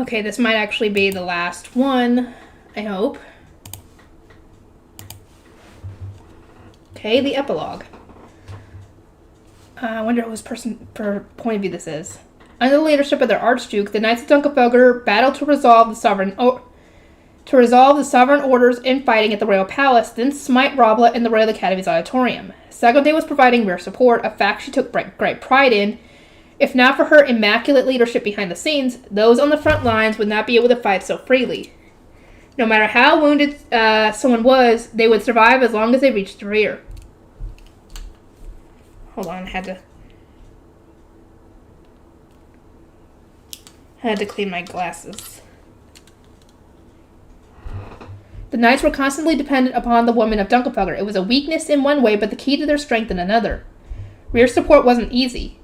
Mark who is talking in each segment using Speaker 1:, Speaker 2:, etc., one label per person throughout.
Speaker 1: Okay, this might actually be the last one, I hope. Okay, the epilogue. I wonder whose point of view this is. Under the leadership of their Archduke, the Knights of Dunkelfelger battled to resolve the sovereign orders infighting at the Royal Palace, then smite Robla in the Royal Academy's auditorium. Segonde was providing rear support, a fact she took great pride in. If not for her immaculate leadership behind the scenes, those on the front lines would not be able to fight so freely. No matter how wounded someone was, they would survive as long as they reached the rear. Hold on, I had to clean my glasses. The knights were constantly dependent upon the women of Dunkelfelger. It was a weakness in one way, but the key to their strength in another. Rear support wasn't easy.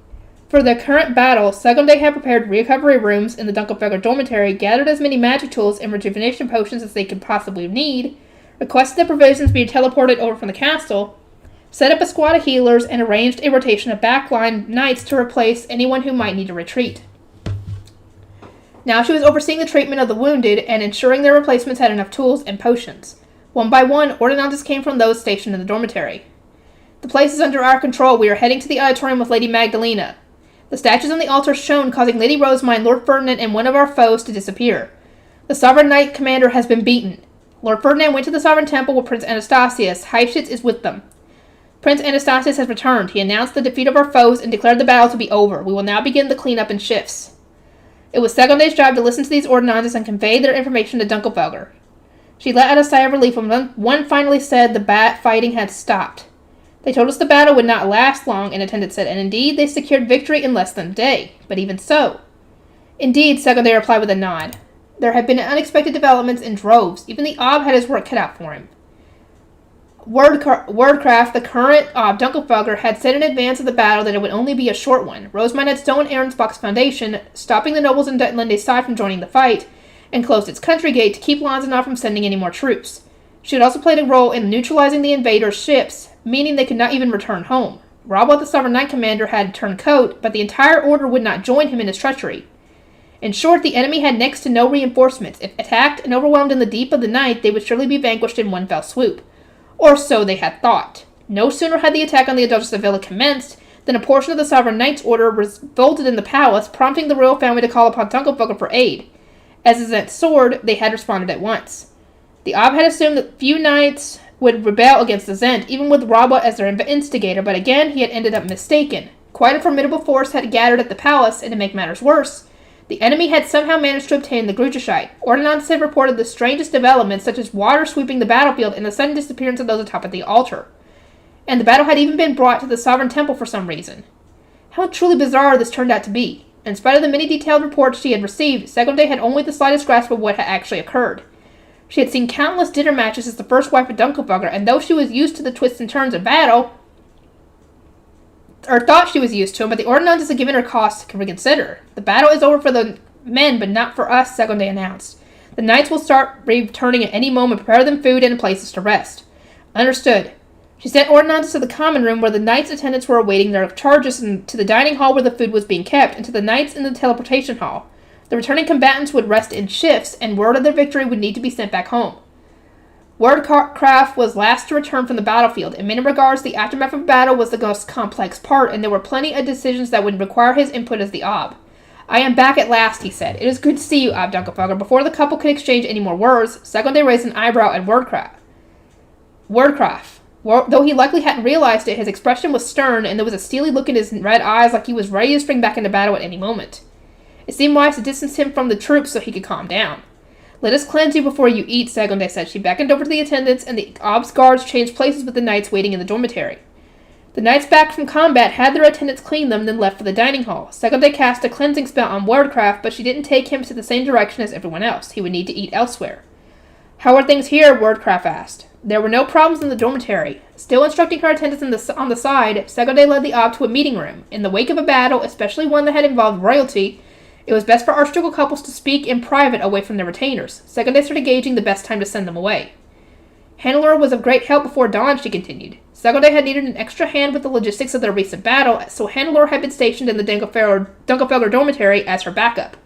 Speaker 1: For the current battle, Segonde had prepared recovery rooms in the Dunkelfelger dormitory, gathered as many magic tools and rejuvenation potions as they could possibly need, requested that provisions be teleported over from the castle, set up a squad of healers, and arranged a rotation of backline knights to replace anyone who might need to retreat. Now she was overseeing the treatment of the wounded and ensuring their replacements had enough tools and potions. One by one, ordinances came from those stationed in the dormitory. The place is under our control. We are heading to the auditorium with Lady Magdalena. The statues on the altar shone, causing Lady Rosamine, Lord Ferdinand, and one of our foes to disappear. The Sovereign Knight Commander has been beaten. Lord Ferdinand went to the Sovereign Temple with Prince Anastasius. Heifetz is with them. Prince Anastasius has returned. He announced the defeat of our foes and declared the battle to be over. We will now begin the cleanup in shifts. It was Segonde's job to listen to these ordinances and convey their information to Dunkelfelger. She let out a sigh of relief when one finally said the fighting had stopped. They told us the battle would not last long, an attendant said, and indeed they secured victory in less than a day. But even so. Indeed, Segonde replied with a nod. There had been unexpected developments in droves. Even the Ob had his work cut out for him. Wordcraft, the current Dunkelfelger, had said in advance of the battle that it would only be a short one. Rosamine had stolen Arensbach's foundation, stopping the nobles on Lende's side from joining the fight, and closed its country gate to keep Lanzenau from sending any more troops. She had also played a role in neutralizing the invaders' ships, meaning they could not even return home. Robot, the Sovereign Knight Commander, had turned coat, but the entire order would not join him in his treachery. In short, the enemy had next to no reinforcements. If attacked and overwhelmed in the deep of the night, they would surely be vanquished in one fell swoop. Or so they had thought. No sooner had the attack on the Duchess of Villa commenced than a portion of the Sovereign Knight's order revolted in the palace, prompting the royal family to call upon Dunkelfelger for aid. As Ascendance soared, they had responded at once. The Ob had assumed that few knights would rebel against the Zend, even with Robot as their instigator, but again he had ended up mistaken. Quite a formidable force had gathered at the palace, and to make matters worse, the enemy had somehow managed to obtain the Grucheshite. Ordinances had reported the strangest developments, such as water sweeping the battlefield and the sudden disappearance of those atop of the altar. And the battle had even been brought to the Sovereign Temple for some reason. How truly bizarre this turned out to be. In spite of the many detailed reports she had received, Segonde had only the slightest grasp of what had actually occurred. She had seen countless dinner matches as the first wife of Dunkelfelger, and though she was used to the twists and turns of battle, or thought she was used to them, but the ordinances had given her cause to reconsider. The battle is over for the men, but not for us, Segonde announced. The knights will start returning at any moment. Prepare them food and places to rest. Understood. She sent ordinances to the common room where the knights' attendants were awaiting their charges, and to the dining hall where the food was being kept, and to the knights in the teleportation hall. The returning combatants would rest in shifts, and word of their victory would need to be sent back home. Wordcraft was last to return from the battlefield. In many regards, the aftermath of battle was the most complex part, and there were plenty of decisions that would require his input as the Ob. I am back at last, he said. It is good to see you, Ob Dunkelfelger. Before the couple could exchange any more words, Segonde raised an eyebrow at Wordcraft. Though he likely hadn't realized it, his expression was stern, and there was a steely look in his red eyes like he was ready to spring back into battle at any moment. It seemed wise to distance him from the troops so he could calm down. Let us cleanse you before you eat, Segonde said. She beckoned over to the attendants, and the Ob's guards changed places with the knights waiting in the dormitory. The knights back from combat had their attendants clean them, then left for the dining hall. Segonde cast a cleansing spell on Wordcraft, but she didn't take him to the same direction as everyone else. He would need to eat elsewhere. How are things here? Wordcraft asked. There were no problems in the dormitory. Still instructing her attendants on the side, Segonde led the Ob to a meeting room. In the wake of a battle, especially one that had involved royalty, it was best for archducal couples to speak in private away from their retainers. Segonde started gauging the best time to send them away. Hannelore was of great help before dawn, she continued. Segonde had needed an extra hand with the logistics of their recent battle, so Hannelore had been stationed in the Dunkelfelger dormitory as her backup.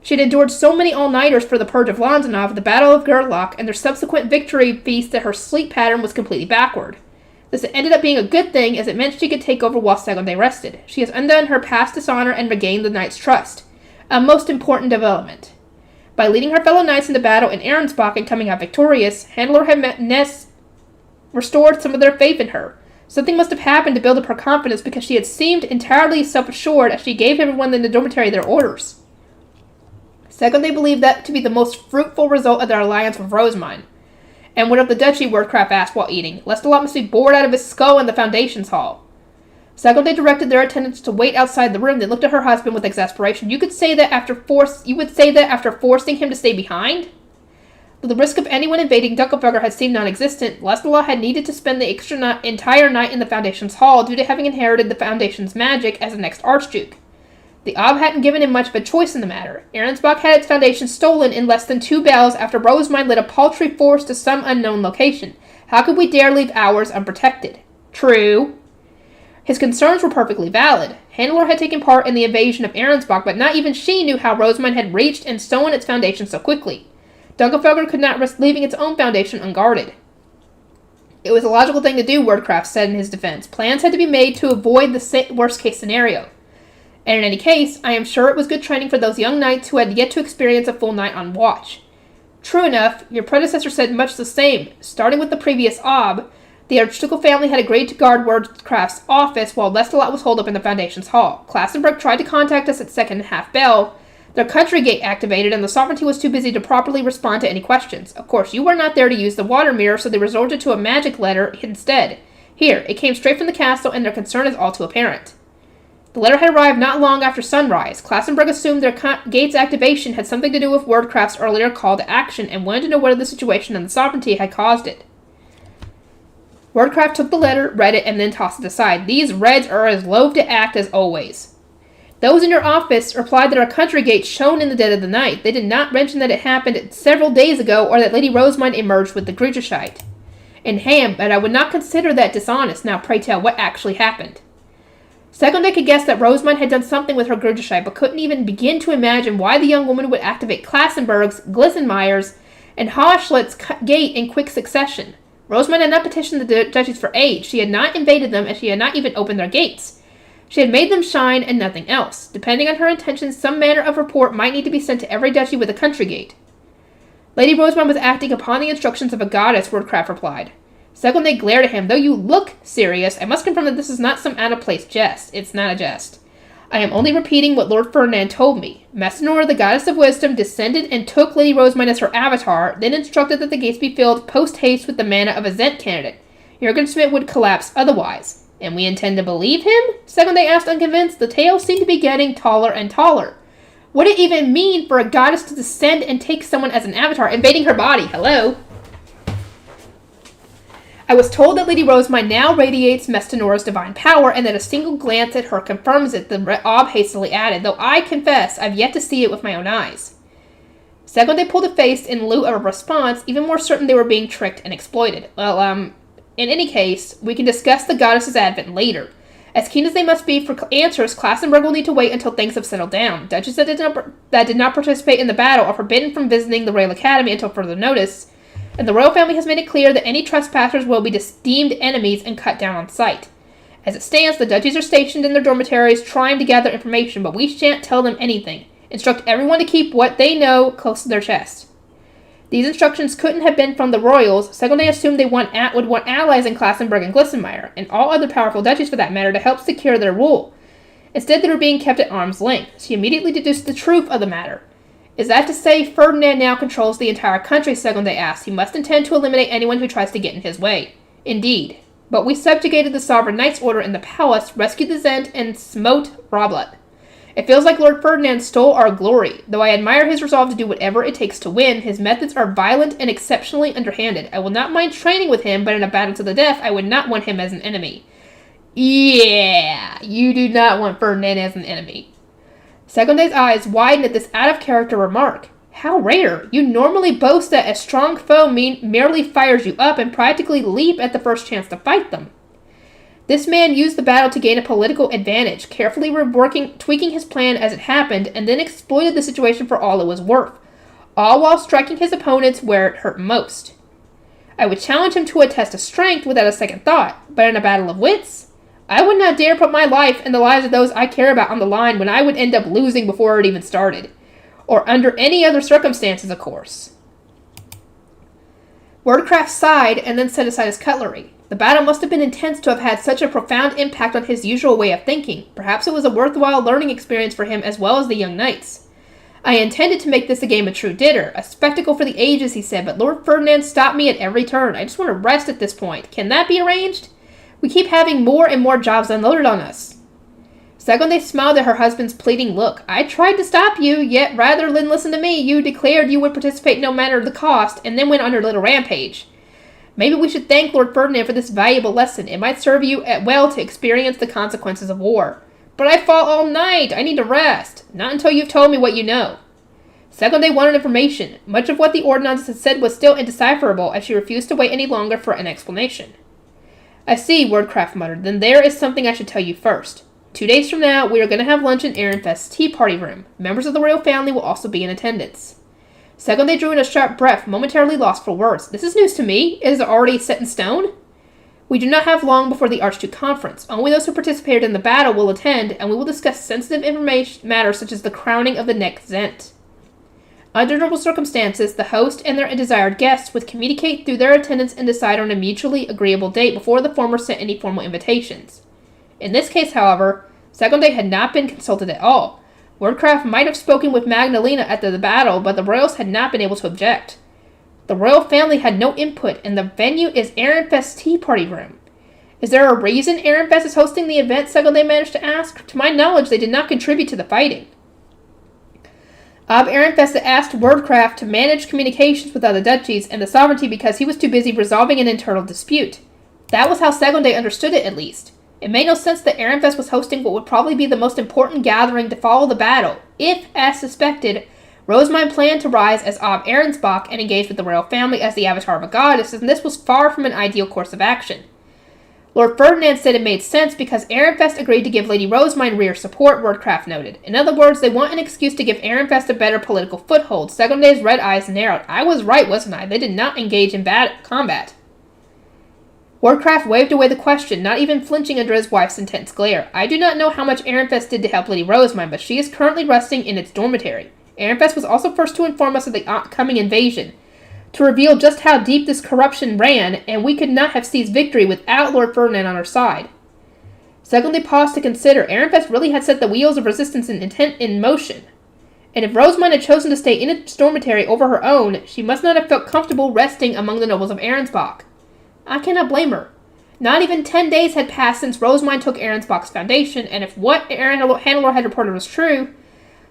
Speaker 1: She had endured so many all-nighters for the purge of Lonzanov, the Battle of Gerlach, and their subsequent victory feast that her sleep pattern was completely backward. This ended up being a good thing, as it meant she could take over while Segonde rested. She has undone her past dishonor and regained the knight's trust. A most important development. By leading her fellow knights into battle in Ahrensbach and coming out victorious, Handler had restored some of their faith in her. Something must have happened to build up her confidence, because she had seemed entirely self-assured as she gave everyone in the dormitory their orders. Segonde believed that to be the most fruitful result of their alliance with Rosamund. And what of the duchy, Wordcraft asked while eating. Lestalot must be bored out of his skull in the Foundations Hall. Segonde directed their attendants to wait outside the room, then looked at her husband with exasperation. You would say that after forcing him to stay behind? Though the risk of anyone invading Dunkelberger had seemed non-existent, Lestalot had needed to spend the entire night in the Foundations Hall due to having inherited the Foundation's magic as the next Archduke. The Ob hadn't given him much of a choice in the matter. Ahrensbach had its foundation stolen in less than 2 bells after Rosamund led a paltry force to some unknown location. How could we dare leave ours unprotected? True. His concerns were perfectly valid. Handler had taken part in the invasion of Ahrensbach, but not even she knew how Rosamund had reached and stolen its foundation so quickly. Dunkelfelder could not risk leaving its own foundation unguarded. It was a logical thing to do, Wordcraft said in his defense. Plans had to be made to avoid the worst-case scenario. And in any case, I am sure it was good training for those young knights who had yet to experience a full night on watch. True enough, your predecessor said much the same. Starting with the previous Ob, the Archducal family had agreed to guard Wordcraft's office while Lestalot was holed up in the Foundation's hall. Klassenberg tried to contact us at second half bell. Their country gate activated, and the sovereignty was too busy to properly respond to any questions. Of course, you were not there to use the water mirror, so they resorted to a magic letter instead. Here, it came straight from the castle, and their concern is all too apparent. The letter had arrived not long after sunrise. Klassenberg assumed their gate's activation had something to do with Wordcraft's earlier call to action, and wanted to know whether the situation and the sovereignty had caused it. Wordcraft took the letter, read it, and then tossed it aside. These Reds are as loath to act as always. Those in your office replied that our country gate shone in the dead of the night. They did not mention that it happened several days ago, or that Lady Rosamund emerged with the Grudershite. And Ham, but I would not consider that dishonest. Now pray tell, what actually happened? Segonde could guess that Rosamund had done something with her Grudershite, but couldn't even begin to imagine why the young woman would activate Klassenberg's, Glissenmeyer's, and Hochschlitt's gate in quick succession. Rosamund had not petitioned the duchies for aid. She had not invaded them, and she had not even opened their gates. She had made them shine and nothing else. Depending on her intentions, some manner of report might need to be sent to every duchy with a country gate. Lady Rosamund was acting upon the instructions of a goddess, Wordcraft replied. Segonde glared at him. Though you look serious, I must confirm that this is not some out-of-place jest. It's not a jest. I am only repeating what Lord Ferdinand told me. Messinora, the goddess of wisdom, descended and took Lady Rosamund as her avatar, then instructed that the gates be filled post-haste with the mana of a Zent candidate. Jurgen Schmidt would collapse otherwise. And we intend to believe him? Segonde asked, unconvinced. The tale seemed to be getting taller and taller. What did it even mean for a goddess to descend and take someone as an avatar, invading her body? Hello? I was told that Lady Rosamund now radiates Mestinora's divine power, and that a single glance at her confirms it, the Ob hastily added, though I confess I've yet to see it with my own eyes. Segonde pulled a face in lieu of a response, even more certain they were being tricked and exploited. Well, in any case, we can discuss the goddess's advent later. As keen as they must be for answers, Klassenberg will need to wait until things have settled down. Duchess that did not participate in the battle are forbidden from visiting the Royal Academy until further notice, and the royal family has made it clear that any trespassers will be deemed enemies and cut down on sight. As it stands, the duchies are stationed in their dormitories trying to gather information, but we shan't tell them anything. Instruct everyone to keep what they know close to their chest. These instructions couldn't have been from the royals. Segonde assumed they would want allies in Klassenberg and Glissenmeyer, and all other powerful duchies for that matter, to help secure their rule. Instead, they were being kept at arm's length. She immediately deduced the truth of the matter. Is that to say Ferdinand now controls the entire country? Segonde asked. He must intend to eliminate anyone who tries to get in his way. Indeed. But we subjugated the Sovereign Knight's Order in the palace, rescued the Zent, and smote Roblet. It feels like Lord Ferdinand stole our glory. Though I admire his resolve to do whatever it takes to win, his methods are violent and exceptionally underhanded. I will not mind training with him, but in a battle to the death, I would not want him as an enemy. Yeah, you do not want Ferdinand as an enemy. Segonde's eyes widened at this out-of-character remark. How rare! You normally boast that a strong foe merely fires you up and practically leap at the first chance to fight them. This man used the battle to gain a political advantage, carefully tweaking his plan as it happened, and then exploited the situation for all it was worth, all while striking his opponents where it hurt most. I would challenge him to a test of strength without a second thought, but in a battle of wits, I would not dare put my life and the lives of those I care about on the line when I would end up losing before it even started. Or under any other circumstances, of course. Wordcraft sighed and then set aside his cutlery. The battle must have been intense to have had such a profound impact on his usual way of thinking. Perhaps it was a worthwhile learning experience for him as well as the young knights. I intended to make this a game of true dinner, a spectacle for the ages, he said, but Lord Ferdinand stopped me at every turn. I just want to rest at this point. Can that be arranged? We keep having more and more jobs unloaded on us. Segonde smiled at her husband's pleading look. I tried to stop you, yet rather than listen to me, you declared you would participate no matter the cost, and then went on your little rampage. Maybe we should thank Lord Ferdinand for this valuable lesson. It might serve you well to experience the consequences of war. But I fought all night. I need to rest. Not until you've told me what you know. Segonde wanted information. Much of what the ordinance had said was still indecipherable, as she refused to wait any longer for an explanation. I see, Wordcraft muttered. Then there is something I should tell you first. 2 days from now, we are going to have lunch in Ehrenfest's tea party room. Members of the royal family will also be in attendance. Segonde drew in a sharp breath, momentarily lost for words. This is news to me. Is it already set in stone? We do not have long before the Archduke Conference. Only those who participated in the battle will attend, and we will discuss sensitive matters such as the crowning of the next Zent. Under normal circumstances, the host and their desired guests would communicate through their attendance and decide on a mutually agreeable date before the former sent any formal invitations. In this case, however, Segonde had not been consulted at all. Wordcraft might have spoken with Magdalena after the battle, but the royals had not been able to object. The royal family had no input, and the venue is Ehrenfest's tea party room. Is there a reason Ehrenfest is hosting the event, Segonde managed to ask? To my knowledge, they did not contribute to the fighting. Ob Ehrenfest had asked Wordcraft to manage communications with other duchies and the sovereignty because he was too busy resolving an internal dispute. That was how Segonde understood it, at least. It made no sense that Ehrenfest was hosting what would probably be the most important gathering to follow the battle, if, as suspected, Rosemine planned to rise as Ob Ehrensbach and engage with the royal family as the avatar of a goddess, and this was far from an ideal course of action. Lord Ferdinand said it made sense because Ehrenfest agreed to give Lady Rosemine rear support, Wordcraft noted. In other words, they want an excuse to give Ehrenfest a better political foothold. Segonde's red eyes narrowed. I was right, wasn't I? They did not engage in combat. Wordcraft waved away the question, not even flinching under his wife's intense glare. I do not know how much Ehrenfest did to help Lady Rosemine, but she is currently resting in its dormitory. Ehrenfest was also first to inform us of the coming invasion, to reveal just how deep this corruption ran, and we could not have seized victory without Lord Ferdinand on our side. Segonde paused to consider. Ehrenfest really had set the wheels of resistance in motion. And if Rosemine had chosen to stay in its dormitory over her own, she must not have felt comfortable resting among the nobles of Ehrensbach. I cannot blame her. Not even 10 days had passed since Rosemine took Ehrensbach's foundation, and if what Hannelore had reported was true,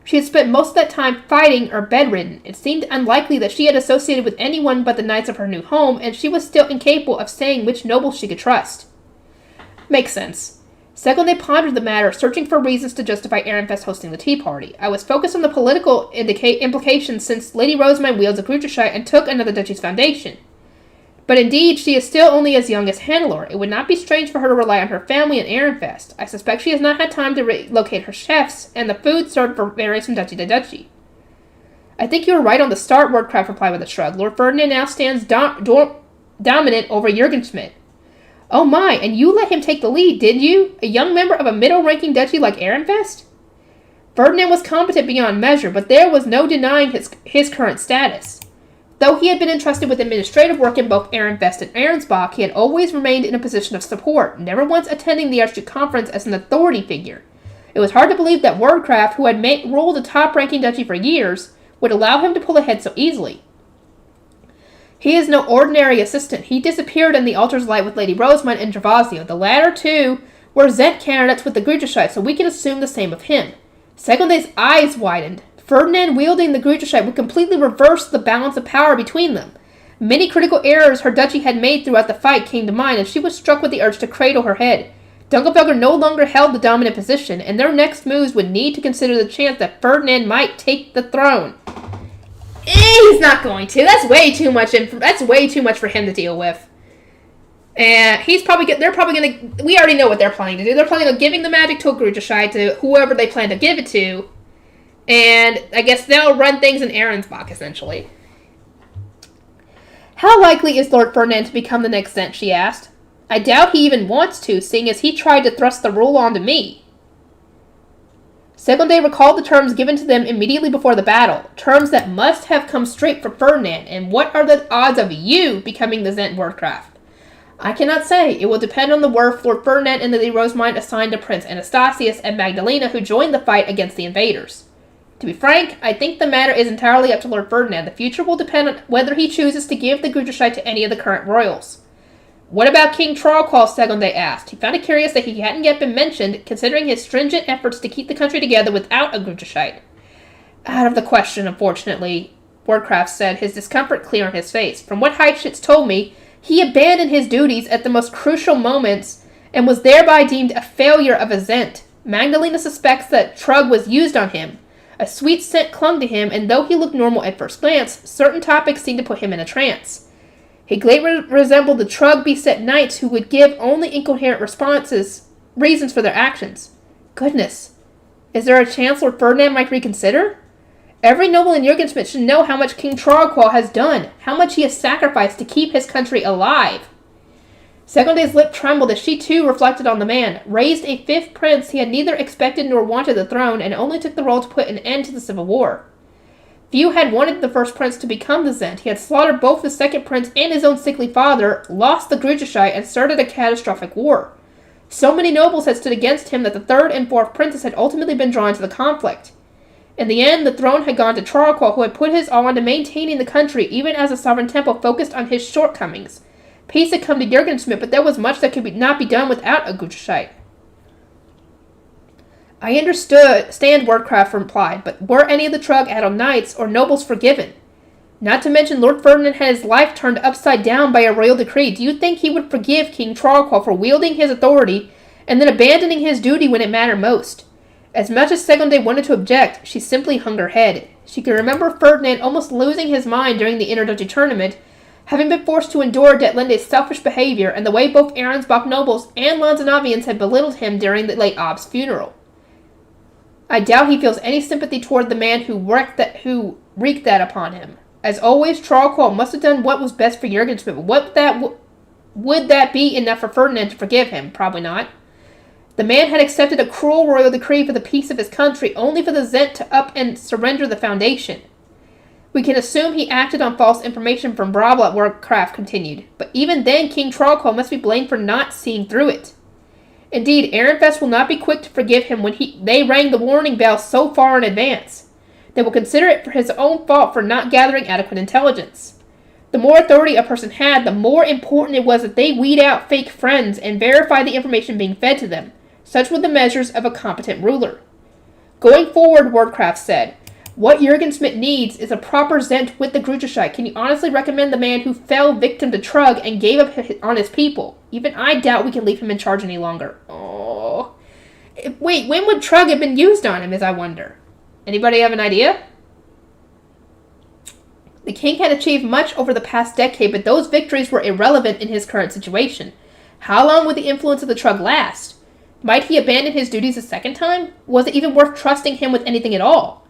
Speaker 1: she had spent most of that time fighting or bedridden. It seemed unlikely that she had associated with anyone but the knights of her new home, and she was still incapable of saying which nobles she could trust. Makes sense. Segonde pondered the matter, searching for reasons to justify Ehrenfest hosting the tea party. I was focused on the political implications since Lady Rosemine wields a Gruterscheid and took another duchy's foundation. But indeed, she is still only as young as Hannelore. It would not be strange for her to rely on her family in Ehrenfest. I suspect she has not had time to relocate her chefs, and the food served varies from duchy to duchy. I think you were right on the start, Wordcraft replied with a shrug. Lord Ferdinand now stands dominant over Jürgenschmidt. Oh my, and you let him take the lead, did you? A young member of a middle-ranking duchy like Ehrenfest? Ferdinand was competent beyond measure, but there was no denying his current status. Though he had been entrusted with administrative work in both Ehrenfest and Ehrensbach, he had always remained in a position of support, never once attending the Archduke Conference as an authority figure. It was hard to believe that Wordcraft, who had ruled a top-ranking duchy for years, would allow him to pull ahead so easily. He is no ordinary assistant. He disappeared in the altar's light with Lady Rosemine and Gervasio. The latter two were Zent candidates with the Gruterscheid, so we can assume the same of him. Segonde's eyes widened. Ferdinand wielding the Gruterscheid would completely reverse the balance of power between them. Many critical errors her duchy had made throughout the fight came to mind, and she was struck with the urge to cradle her head. Dunkelfelder no longer held the dominant position, and their next moves would need to consider the chance that Ferdinand might take the throne. He's not going to. That's way too much for him to deal with. And they're probably gonna, we already know what they're planning to do. They're planning on giving the magic to a Grudgescheit to whoever they plan to give it to. And I guess they'll run things in Arensbach, essentially. How likely is Lord Ferdinand to become the next Zent, she asked. I doubt he even wants to, seeing as he tried to thrust the rule onto me. Segonde recalled the terms given to them immediately before the battle, terms that must have come straight from Ferdinand, and what are the odds of you becoming the Zent Wordcraft? I cannot say. It will depend on the worth Lord Ferdinand and Lady Rosamund assigned to Prince Anastasius and Magdalena, who joined the fight against the invaders. To be frank, I think the matter is entirely up to Lord Ferdinand. The future will depend on whether he chooses to give the Grudgescheit to any of the current royals. What about King Trollqual? Segonde asked. He found it curious that he hadn't yet been mentioned, considering his stringent efforts to keep the country together without a Grudgescheit. Out of the question, unfortunately, Wardcraft said, his discomfort clear on his face. From what Heitschitz told me, he abandoned his duties at the most crucial moments and was thereby deemed a failure of a Zent. Magdalena suspects that Trug was used on him. A sweet scent clung to him, and though he looked normal at first glance, certain topics seemed to put him in a trance. He greatly resembled the Trug-beset knights who would give only incoherent reasons for their actions. Goodness, is there a chance Lord Ferdinand might reconsider? Every noble in Jurgensmith should know how much King Trollqual has done, how much he has sacrificed to keep his country alive. Segonde's lip trembled as she too reflected on the man, raised a fifth prince he had neither expected nor wanted the throne, and only took the role to put an end to the civil war. Few had wanted the first prince to become the Zent. He had slaughtered both the second prince and his own sickly father, lost the Grudgescheit, and started a catastrophic war. So many nobles had stood against him that the third and fourth princes had ultimately been drawn to the conflict. In the end, the throne had gone to Trollqual, who had put his all into maintaining the country, even as the Sovereign Temple focused on his shortcomings. Peace had come to Jurgensmith, but there was much that could not be done without a Grudgescheit. I understand, Wordcraft replied, but were any of the Trug-addled knights or nobles forgiven? Not to mention Lord Ferdinand had his life turned upside down by a royal decree. Do you think he would forgive King Trollqual for wielding his authority and then abandoning his duty when it mattered most? As much as Segonde wanted to object, she simply hung her head. She could remember Ferdinand almost losing his mind during the introductory tournament, having been forced to endure Detlende's selfish behavior and the way both Arensbach nobles and Lanzanavians had belittled him during the late Ob's funeral. I doubt he feels any sympathy toward the man who wreaked that upon him. As always, Trollqual must have done what was best for Jurgensmith. Would that be enough for Ferdinand to forgive him? Probably not. The man had accepted a cruel royal decree for the peace of his country, only for the Zent to up and surrender the foundation. We can assume he acted on false information from Brabla, Wordcraft continued. But even then, King Trollqual must be blamed for not seeing through it. Indeed, Ehrenfest will not be quick to forgive him when they rang the warning bell so far in advance. They will consider it for his own fault for not gathering adequate intelligence. The more authority a person had, the more important it was that they weed out fake friends and verify the information being fed to them. Such were the measures of a competent ruler. Going forward, Wordcraft said, what Jurgensmith needs is a proper Zent with the Grudgescheit. Can you honestly recommend the man who fell victim to Trug and gave up on his people? Even I doubt we can leave him in charge any longer. Oh. Wait, when would Trug have been used on him, as I wonder? Anybody have an idea? The king had achieved much over the past decade, but those victories were irrelevant in his current situation. How long would the influence of the Trug last? Might he abandon his duties a second time? Was it even worth trusting him with anything at all?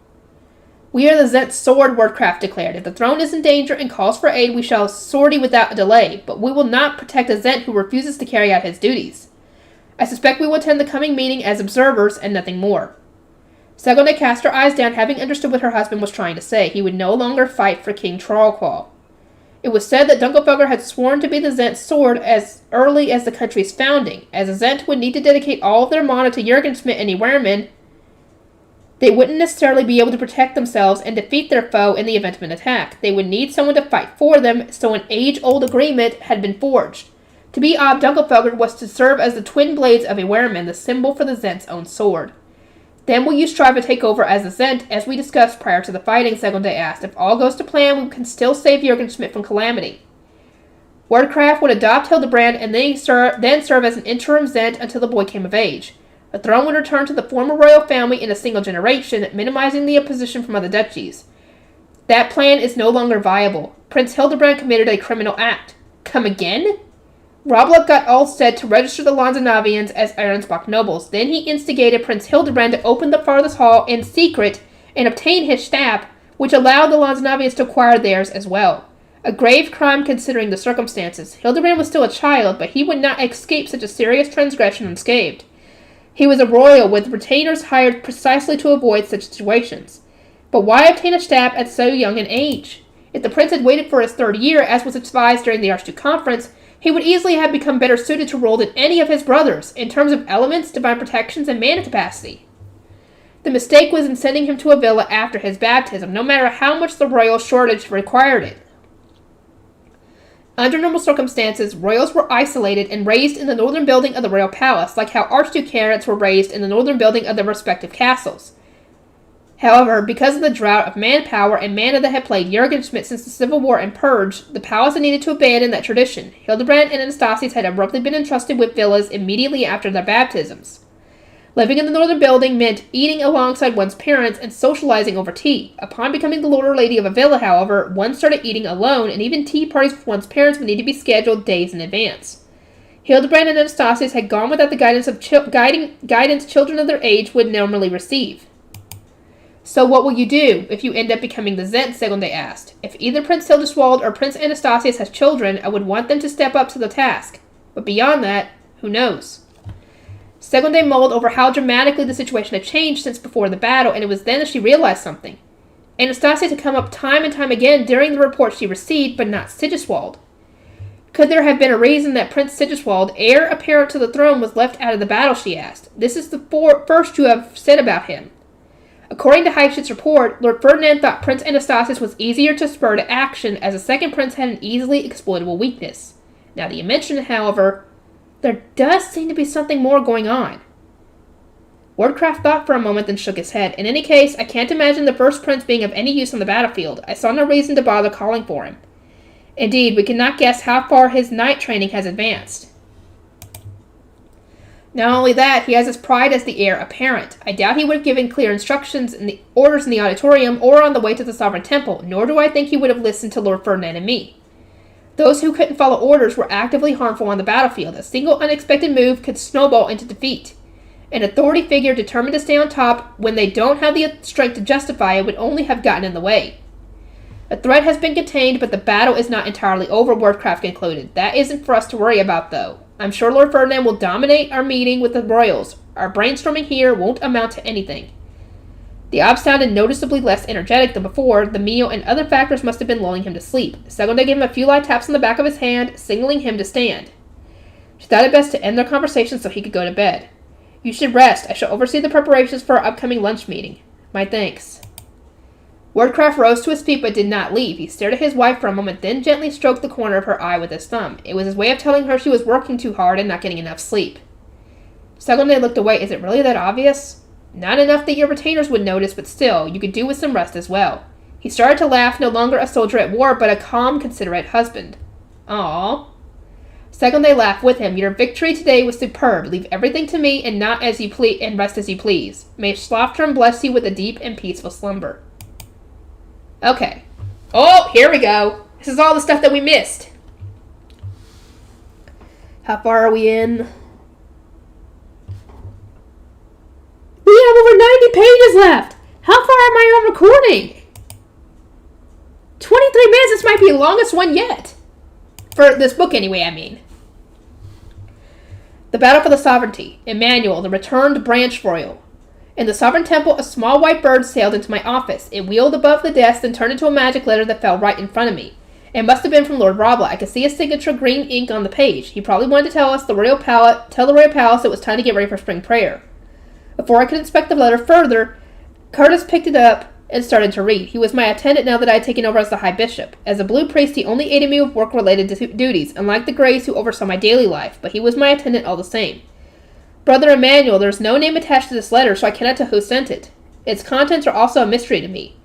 Speaker 1: We are the Zent's sword, Wordcraft declared. If the throne is in danger and calls for aid, we shall sortie without delay, but we will not protect a Zent who refuses to carry out his duties. I suspect we will attend the coming meeting as observers and nothing more. Segonde cast her eyes down, having understood what her husband was trying to say. He would no longer fight for King Trollqual. It was said that Dunkelfelger had sworn to be the Zent's sword as early as the country's founding. As a Zent would need to dedicate all of their mana to Jurgensmith and Ewerman, they wouldn't necessarily be able to protect themselves and defeat their foe in the event of an attack. They would need someone to fight for them, so an age-old agreement had been forged. To be Ob Dunkelfelger was to serve as the twin blades of Ewerman, the symbol for the Zent's own sword. Then will you strive to take over as a Zent, as we discussed prior to the fighting, Segonde asked. If all goes to plan, we can still save Jurgensmith from calamity. Wordcraft would adopt Hildebrand and then serve as an interim Zent until the boy came of age. The throne would return to the former royal family in a single generation, minimizing the opposition from other duchies. That plan is no longer viable. Prince Hildebrand committed a criminal act. Come again? Roblox got Ulstead to register the Lanzanavians as Arensbach nobles. Then he instigated Prince Hildebrand to open the farthest hall in secret and obtain his staff, which allowed the Lanzanavians to acquire theirs as well. A grave crime considering the circumstances. Hildebrand was still a child, but he would not escape such a serious transgression unscathed. He was a royal, with retainers hired precisely to avoid such situations. But why obtain a staff at so young an age? If the prince had waited for his 3rd year, as was advised during the Archduke Conference, he would easily have become better suited to rule than any of his brothers, in terms of elements, divine protections, and mana capacity. The mistake was in sending him to a villa after his baptism, no matter how much the royal shortage required it. Under normal circumstances, royals were isolated and raised in the northern building of the royal palace, like how Archduke candidates were raised in the northern building of their respective castles. However, because of the drought of manpower and mana that had plagued Jurgenschmidt since the Civil War and Purge, the palace had needed to abandon that tradition. Hildebrand and Anastasius had abruptly been entrusted with villas immediately after their baptisms. Living in the northern building meant eating alongside one's parents and socializing over tea. Upon becoming the lord or lady of a villa, however, one started eating alone, and even tea parties with one's parents would need to be scheduled days in advance. Hildebrand and Anastasius had gone without the guidance children of their age would normally receive. So what will you do if you end up becoming the Zent? Segonde asked. If either Prince Hildeswald or Prince Anastasius has children, I would want them to step up to the task. But beyond that, who knows? Segonde mulled over how dramatically the situation had changed since before the battle, and it was then that she realized something. Anastasius had come up time and time again during the reports she received, but not Sigiswald. Could there have been a reason that Prince Sigiswald, heir apparent to the throne, was left out of the battle, she asked. This is the first to have said about him. According to Heifetz's report, Lord Ferdinand thought Prince Anastasius was easier to spur to action, as the second prince had an easily exploitable weakness. Now that you mention it, however, there does seem to be something more going on. Wardcraft thought for a moment, then shook his head. In any case, I can't imagine the first prince being of any use on the battlefield. I saw no reason to bother calling for him. Indeed, we cannot guess how far his knight training has advanced. Not only that, he has his pride as the heir apparent. I doubt he would have given clear instructions in the orders in the auditorium or on the way to the Sovereign Temple, nor do I think he would have listened to Lord Ferdinand and me. Those who couldn't follow orders were actively harmful on the battlefield. A single unexpected move could snowball into defeat. An authority figure determined to stay on top when they don't have the strength to justify it would only have gotten in the way. The threat has been contained, but the battle is not entirely over, Wardcraft concluded. That isn't for us to worry about, though. I'm sure Lord Ferdinand will dominate our meeting with the royals. Our brainstorming here won't amount to anything. The Ob sounded noticeably less energetic than before. The meal and other factors must have been lulling him to sleep. Segonde gave him a few light taps on the back of his hand, signaling him to stand. She thought it best to end their conversation so he could go to bed. You should rest. I shall oversee the preparations for our upcoming lunch meeting. My thanks. Wardcraft rose to his feet but did not leave. He stared at his wife for a moment, then gently stroked the corner of her eye with his thumb. It was his way of telling her she was working too hard and not getting enough sleep. Segonde looked away. Is it really that obvious? Not enough that your retainers would notice, but still, you could do with some rest as well. He started to laugh, no longer a soldier at war, but a calm, considerate husband. Aww. Segonde laughed with him. Your victory today was superb. Leave everything to me and not as you please, and rest as you please. May Schlafturm bless you with a deep and peaceful slumber. Okay. Oh, here we go. This is all the stuff that we missed. How far are we in? We have over 90 pages left. How far am I on recording? 23 minutes. This might be the longest one yet. For this book, anyway, I mean. The Battle for the Sovereignty. Emmanuel, the returned branch royal. In the Sovereign Temple, a small white bird sailed into my office. It wheeled above the desk, then turned into a magic letter that fell right in front of me. It must have been from Lord Robla. I could see his signature green ink on the page. He probably wanted to tell the Royal Palace it was time to get ready for spring prayer. Before I could inspect the letter further, Curtis picked it up and started to read. He was my attendant now that I had taken over as the High Bishop. As a blue priest, he only aided me with work-related duties, unlike the Greys who oversaw my daily life, but he was my attendant all the same. Brother Emmanuel, there is no name attached to this letter, so I cannot tell who sent it. Its contents are also a mystery to me.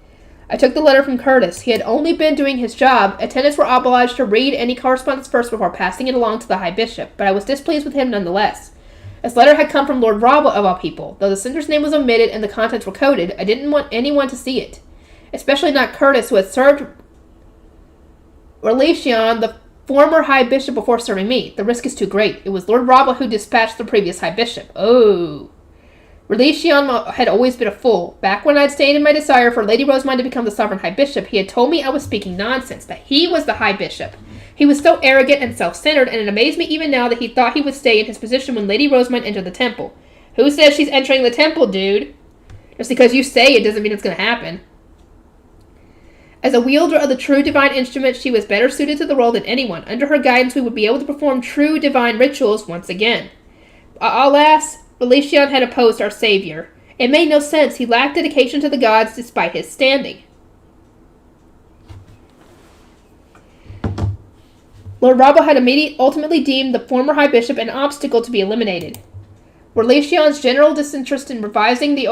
Speaker 1: I took the letter from Curtis. He had only been doing his job. Attendants were obliged to read any correspondence first before passing it along to the High Bishop, but I was displeased with him nonetheless. This letter had come from Lord Robla of all people. Though the sender's name was omitted and the contents were coded, I didn't want anyone to see it. Especially not Curtis, who had served Relation the former High Bishop before serving me. The risk is too great. It was Lord Robert who dispatched the previous High Bishop. Oh. Relation had always been a fool. Back when I'd stated my desire for Lady Rosemine to become the Sovereign High Bishop, he had told me I was speaking nonsense, that he was the High Bishop. He was so arrogant and self-centered, and it amazed me even now that he thought he would stay in his position when Lady Rosemine entered the temple. Who says she's entering the temple, dude? Just because you say it doesn't mean it's going to happen. As a wielder of the true divine instrument, she was better suited to the role than anyone. Under her guidance, we would be able to perform true divine rituals once again. Alas, Relation had opposed our savior. It made no sense. He lacked dedication to the gods despite his standing. Lord Rabba had ultimately deemed the former High Bishop an obstacle to be eliminated. Relation's general disinterest in revising the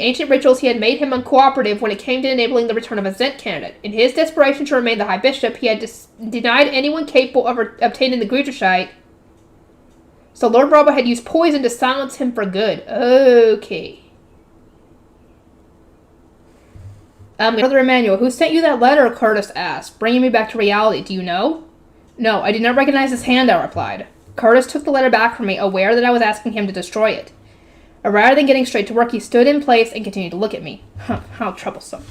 Speaker 1: ancient rituals he had made him uncooperative when it came to enabling the return of a Zent candidate. In his desperation to remain the High Bishop, he had denied anyone capable of obtaining the Grudershite. So Lord Rabba had used poison to silence him for good. Okay. Brother Emmanuel, who sent you that letter? Curtis asked, bringing me back to reality. Do you know? No, I did not recognize his hand, I replied. Curtis took the letter back from me, aware that I was asking him to destroy it. Rather than getting straight to work, he stood in place and continued to look at me. How troublesome.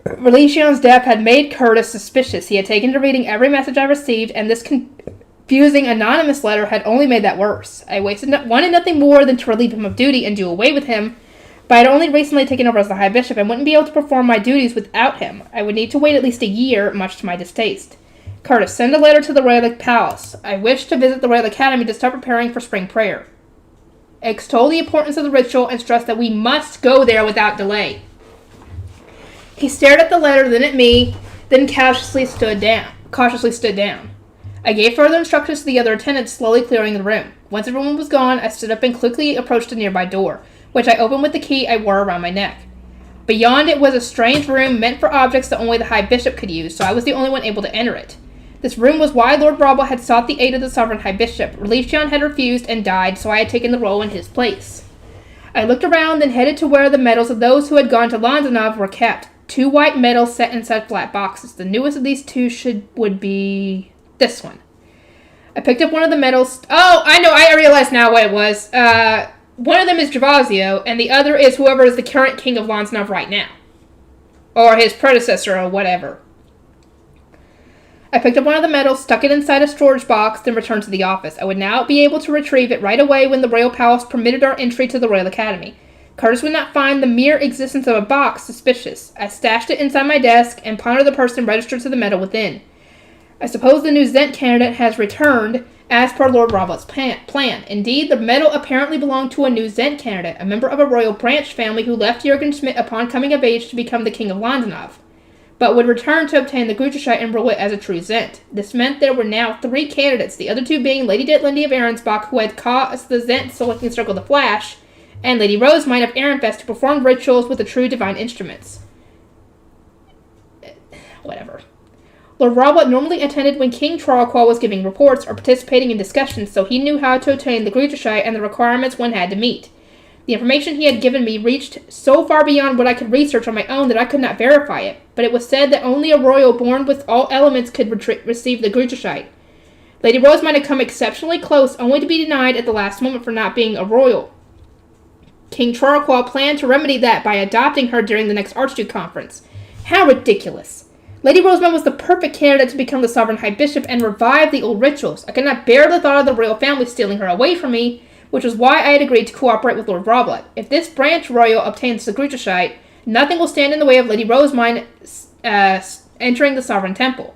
Speaker 1: Relation's death had made Curtis suspicious. He had taken to reading every message I received, and this confusing anonymous letter had only made that worse. I wanted nothing more than to relieve him of duty and do away with him, but I had only recently taken over as the High Bishop and wouldn't be able to perform my duties without him. I would need to wait at least a year, much to my distaste. Curtis, send a letter to the Royal Palace. I wish to visit the Royal Academy to start preparing for spring prayer. Extol the importance of the ritual and stress that we must go there without delay. He stared at the letter, then at me, then cautiously stood down. I gave further instructions to the other attendants, slowly clearing the room. Once everyone was gone, I stood up and quickly approached a nearby door, which I opened with the key I wore around my neck. Beyond it was a strange room meant for objects that only the High Bishop could use, so I was the only one able to enter it. This room was why Lord Brabble had sought the aid of the Sovereign High Bishop. Relation had refused and died, so I had taken the role in his place. I looked around, then headed to where the medals of those who had gone to Lonzanov were kept. 2 white medals set inside flat boxes. The newest of these 2 would be this one. I picked up one of the medals. Oh, I know, I realize now what it was. One of them is Gervasio, and the other is whoever is the current king of Lonzanov right now. Or his predecessor, or whatever. I picked up one of the medals, stuck it inside a storage box, then returned to the office. I would now be able to retrieve it right away when the Royal Palace permitted our entry to the Royal Academy. Curtis would not find the mere existence of a box suspicious. I stashed it inside my desk and pondered the person registered to the medal within. I suppose the new Zent candidate has returned, as per Lord Robert's plan. Indeed, the medal apparently belonged to a new Zent candidate, a member of a royal branch family who left Jürgen Schmidt upon coming of age to become the king of Lonzanov, but would return to obtain the Grudershite and rule it as a true Zent. This meant there were now 3 candidates, the other 2 being Lady Detlindy of Arensbach, who had caused the Zent selecting circle to flash, and Lady Rosemine of Ehrenfest, who performed rituals with the true divine instruments. Whatever. Lord Robert normally attended when King Trollquaw was giving reports or participating in discussions, so he knew how to obtain the Grudershite and the requirements one had to meet. The information he had given me reached so far beyond what I could research on my own that I could not verify it, but it was said that only a royal born with all elements could receive the Grudershite. Lady Rosemine had come exceptionally close, only to be denied at the last moment for not being a royal. King Trollquaw planned to remedy that by adopting her during the next Archduke conference. How ridiculous! Lady Rosemine was the perfect candidate to become the Sovereign High Bishop and revive the old rituals. I could not bear the thought of the royal family stealing her away from me, which was why I had agreed to cooperate with Lord Roblet. If this branch royal obtains the Grudershite, nothing will stand in the way of Lady Rosemine entering the Sovereign Temple.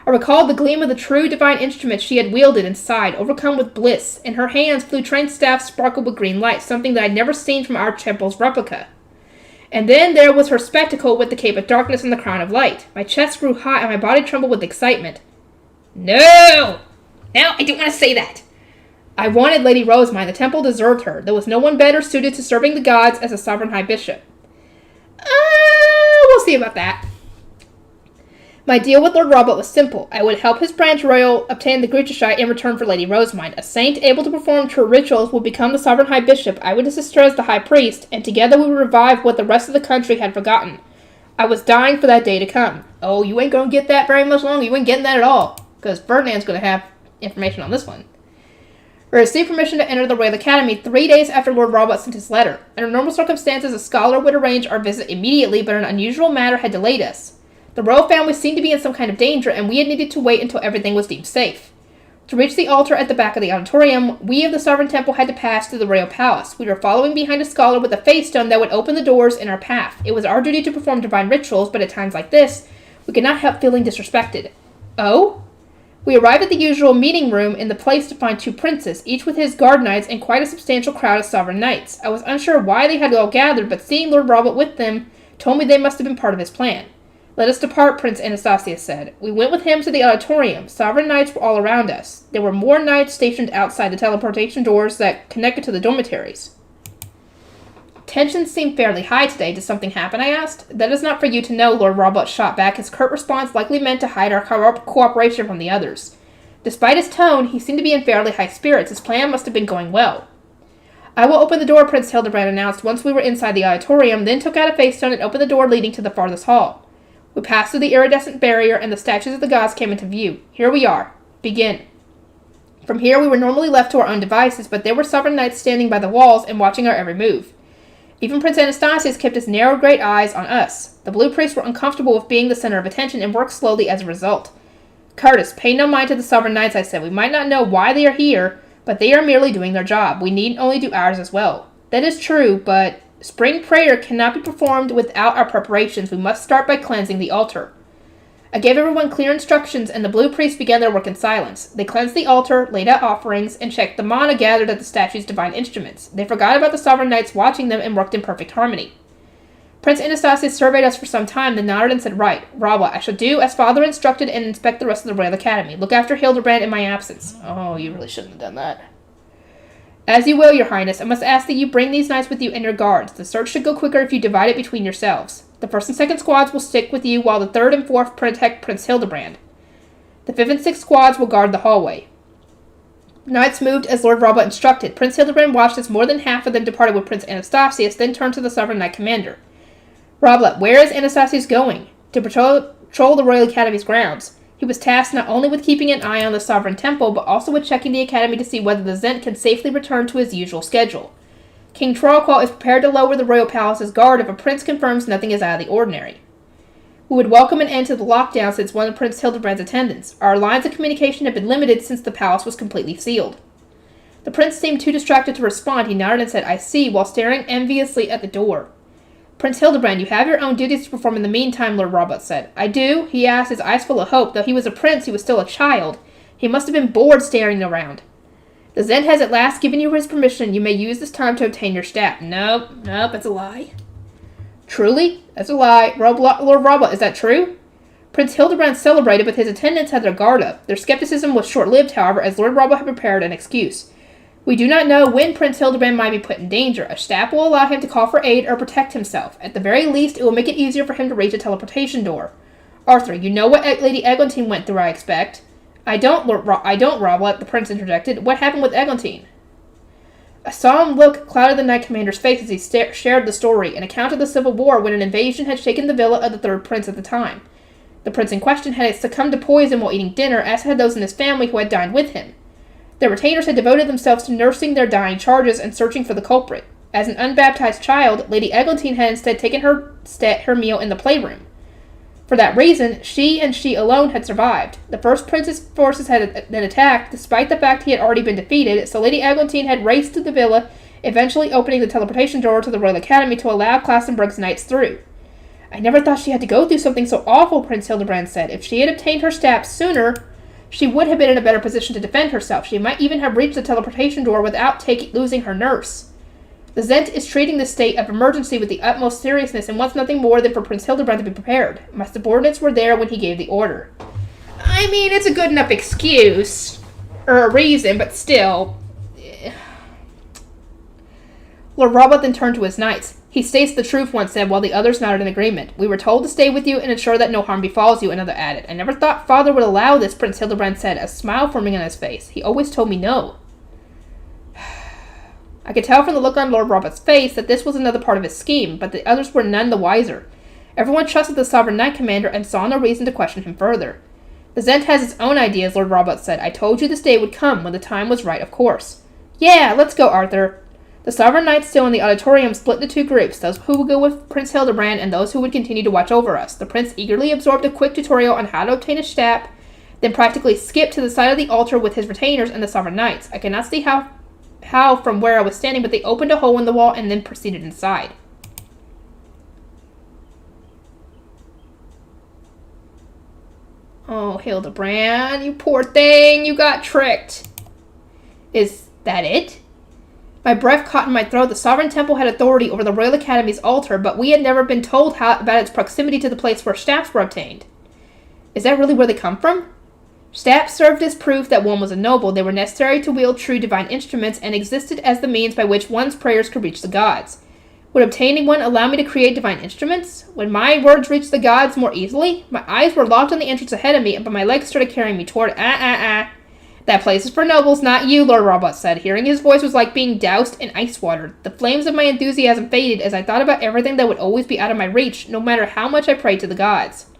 Speaker 1: I recalled the gleam of the true divine instrument she had wielded and sighed, overcome with bliss. In her hands, blue trained staffs sparkled with green light, something that I'd never seen from our temple's replica. And then there was her spectacle with the cape of darkness and the crown of light. My chest grew hot and my body trembled with excitement. No! Now, I don't want to say that. I wanted Lady Rosemine. The temple deserved her. There was no one better suited to serving the gods as a Sovereign High Bishop. We'll see about that. My deal with Lord Robert was simple. I would help his branch royal obtain the Grudershite in return for Lady Rosemine. A saint able to perform true rituals would become the Sovereign High Bishop. I would assist her as the High Priest, and together we would revive what the rest of the country had forgotten. I was dying for that day to come. Oh, you ain't going to get that very much longer. You ain't getting that at all. Because Ferdinand's going to have information on this one. We received permission to enter the Royal Academy 3 days after Lord Robot sent his letter. Under normal circumstances, a scholar would arrange our visit immediately, but an unusual matter had delayed us. The royal family seemed to be in some kind of danger, and we had needed to wait until everything was deemed safe. To reach the altar at the back of the auditorium, we of the Sovereign Temple had to pass through the royal palace. We were following behind a scholar with a face stone that would open the doors in our path. It was our duty to perform divine rituals, but at times like this, we could not help feeling disrespected. Oh? We arrived at the usual meeting room in the place to find 2 princes, each with his guard knights and quite a substantial crowd of sovereign knights. I was unsure why they had all gathered, but seeing Lord Robert with them told me they must have been part of his plan. Let us depart, Prince Anastasius said. We went with him to the auditorium. Sovereign knights were all around us. There were more knights stationed outside the teleportation doors that connected to the dormitories. Tensions seem fairly high today. Did something happen? I asked. That is not for you to know, Lord Robot shot back. His curt response likely meant to hide our cooperation from the others. Despite his tone, he seemed to be in fairly high spirits. His plan must have been going well. I will open the door, Prince Hildebrand announced once we were inside the auditorium, then took out a face stone and opened the door leading to the farthest hall. We passed through the iridescent barrier, and the statues of the gods came into view. Here we are. Begin. From here, we were normally left to our own devices, but there were sovereign knights standing by the walls and watching our every move. Even Prince Anastasius kept his narrow great eyes on us. The blue priests were uncomfortable with being the center of attention and worked slowly as a result. Curtis, pay no mind to the sovereign knights, I said. We might not know why they are here, but they are merely doing their job. We need only do ours as well. That is true, but spring prayer cannot be performed without our preparations. We must start by cleansing the altar. I gave everyone clear instructions, and the blue priests began their work in silence. They cleansed the altar, laid out offerings, and checked the mana gathered at the statue's divine instruments. They forgot about the sovereign knights watching them and worked in perfect harmony. Prince Anastasius surveyed us for some time, then nodded and said, Right, Rawa, I shall do as father instructed and inspect the rest of the Royal Academy. Look after Hildebrand in my absence. Oh, you really shouldn't have done that. As you will, your highness. I must ask that you bring these knights with you and your guards. The search should go quicker if you divide it between yourselves. The 1st and 2nd squads will stick with you, while the 3rd and 4th protect Prince Hildebrand. The 5th and 6th squads will guard the hallway. The knights moved as Lord Robot instructed. Prince Hildebrand watched as more than half of them departed with Prince Anastasius, then turned to the Sovereign Knight Commander. Robot, where is Anastasius going? To patrol the Royal Academy's grounds. He was tasked not only with keeping an eye on the Sovereign Temple, but also with checking the Academy to see whether the Zent can safely return to his usual schedule. King Trollclaw is prepared to lower the Royal Palace's guard if a prince confirms nothing is out of the ordinary. We would welcome an end to the lockdown since one of Prince Hildebrand's attendants. Our lines of communication had been limited since the palace was completely sealed. The prince seemed too distracted to respond. He nodded and said, I see, while staring enviously at the door. Prince Hildebrand, you have your own duties to perform in the meantime, Lord Robot said. I do, he asked, his eyes full of hope. Though he was a prince, he was still a child. He must have been bored staring around. The Zend has at last given you his permission. You may use this time to obtain your staff. Nope, that's a lie. Truly? That's a lie. Lord Robot, is that true? Prince Hildebrand celebrated, but his attendants had their guard up. Their skepticism was short-lived, however, as Lord Robot had prepared an excuse. We do not know when Prince Hildebrand might be put in danger. A staff will allow him to call for aid or protect himself. At the very least, it will make it easier for him to reach a teleportation door. Arthur, you know what Lady Eglantine went through, I expect. I don't, Robot, the prince interjected. What happened with Eglantine? A solemn look clouded the Knight Commander's face as he shared the story, an account of the Civil War when an invasion had shaken the villa of the third prince at the time. The prince in question had succumbed to poison while eating dinner, as had those in his family who had dined with him. Their retainers had devoted themselves to nursing their dying charges and searching for the culprit. As an unbaptized child, Lady Eglantine had instead taken her meal in the playroom. For that reason, she and she alone had survived. The first prince's forces had been attacked, despite the fact he had already been defeated, so Lady Eglantine had raced to the villa, eventually opening the teleportation door to the Royal Academy to allow Klassenberg's knights through. I never thought she had to go through something so awful, Prince Hildebrand said. If she had obtained her staff sooner, she would have been in a better position to defend herself. She might even have reached the teleportation door without losing her nurse. The Zent is treating this state of emergency with the utmost seriousness and wants nothing more than for Prince Hildebrand to be prepared. My subordinates were there when he gave the order. I mean, it's a good enough excuse, or a reason, but still. Lord Robot then turned to his knights. He states the truth, one said, while the others nodded in agreement. We were told to stay with you and ensure that no harm befalls you, another added. I never thought father would allow this, Prince Hildebrand said, a smile forming on his face. He always told me no. I could tell from the look on Lord Robot's face that this was another part of his scheme, but the others were none the wiser. Everyone trusted the Sovereign Knight Commander and saw no reason to question him further. The Zent has its own ideas, Lord Robot said. I told you this day would come when the time was right, of course. Yeah, let's go, Arthur. The Sovereign Knights still in the auditorium split into two groups, those who would go with Prince Hildebrand and those who would continue to watch over us. The prince eagerly absorbed a quick tutorial on how to obtain a staff, then practically skipped to the side of the altar with his retainers and the Sovereign Knights. I could not see how from where I was standing, but they opened a hole in the wall and then proceeded inside. Oh, Hildebrand, you poor thing, you got tricked. Is that it? My breath caught in my throat. The Sovereign Temple had authority over the Royal Academy's altar, but we had never been told about its proximity to the place where staffs were obtained. Is that really where they come from? Staffs served as proof that one was a noble. They were necessary to wield true divine instruments and existed as the means by which one's prayers could reach the gods. Would obtaining one allow me to create divine instruments? Would my words reach the gods more easily? My eyes were locked on the entrance ahead of me, but my legs started carrying me toward That place is for nobles, not you, Lord Robot said. Hearing his voice was like being doused in ice water. The flames of my enthusiasm faded as I thought about everything that would always be out of my reach, no matter how much I prayed to the gods.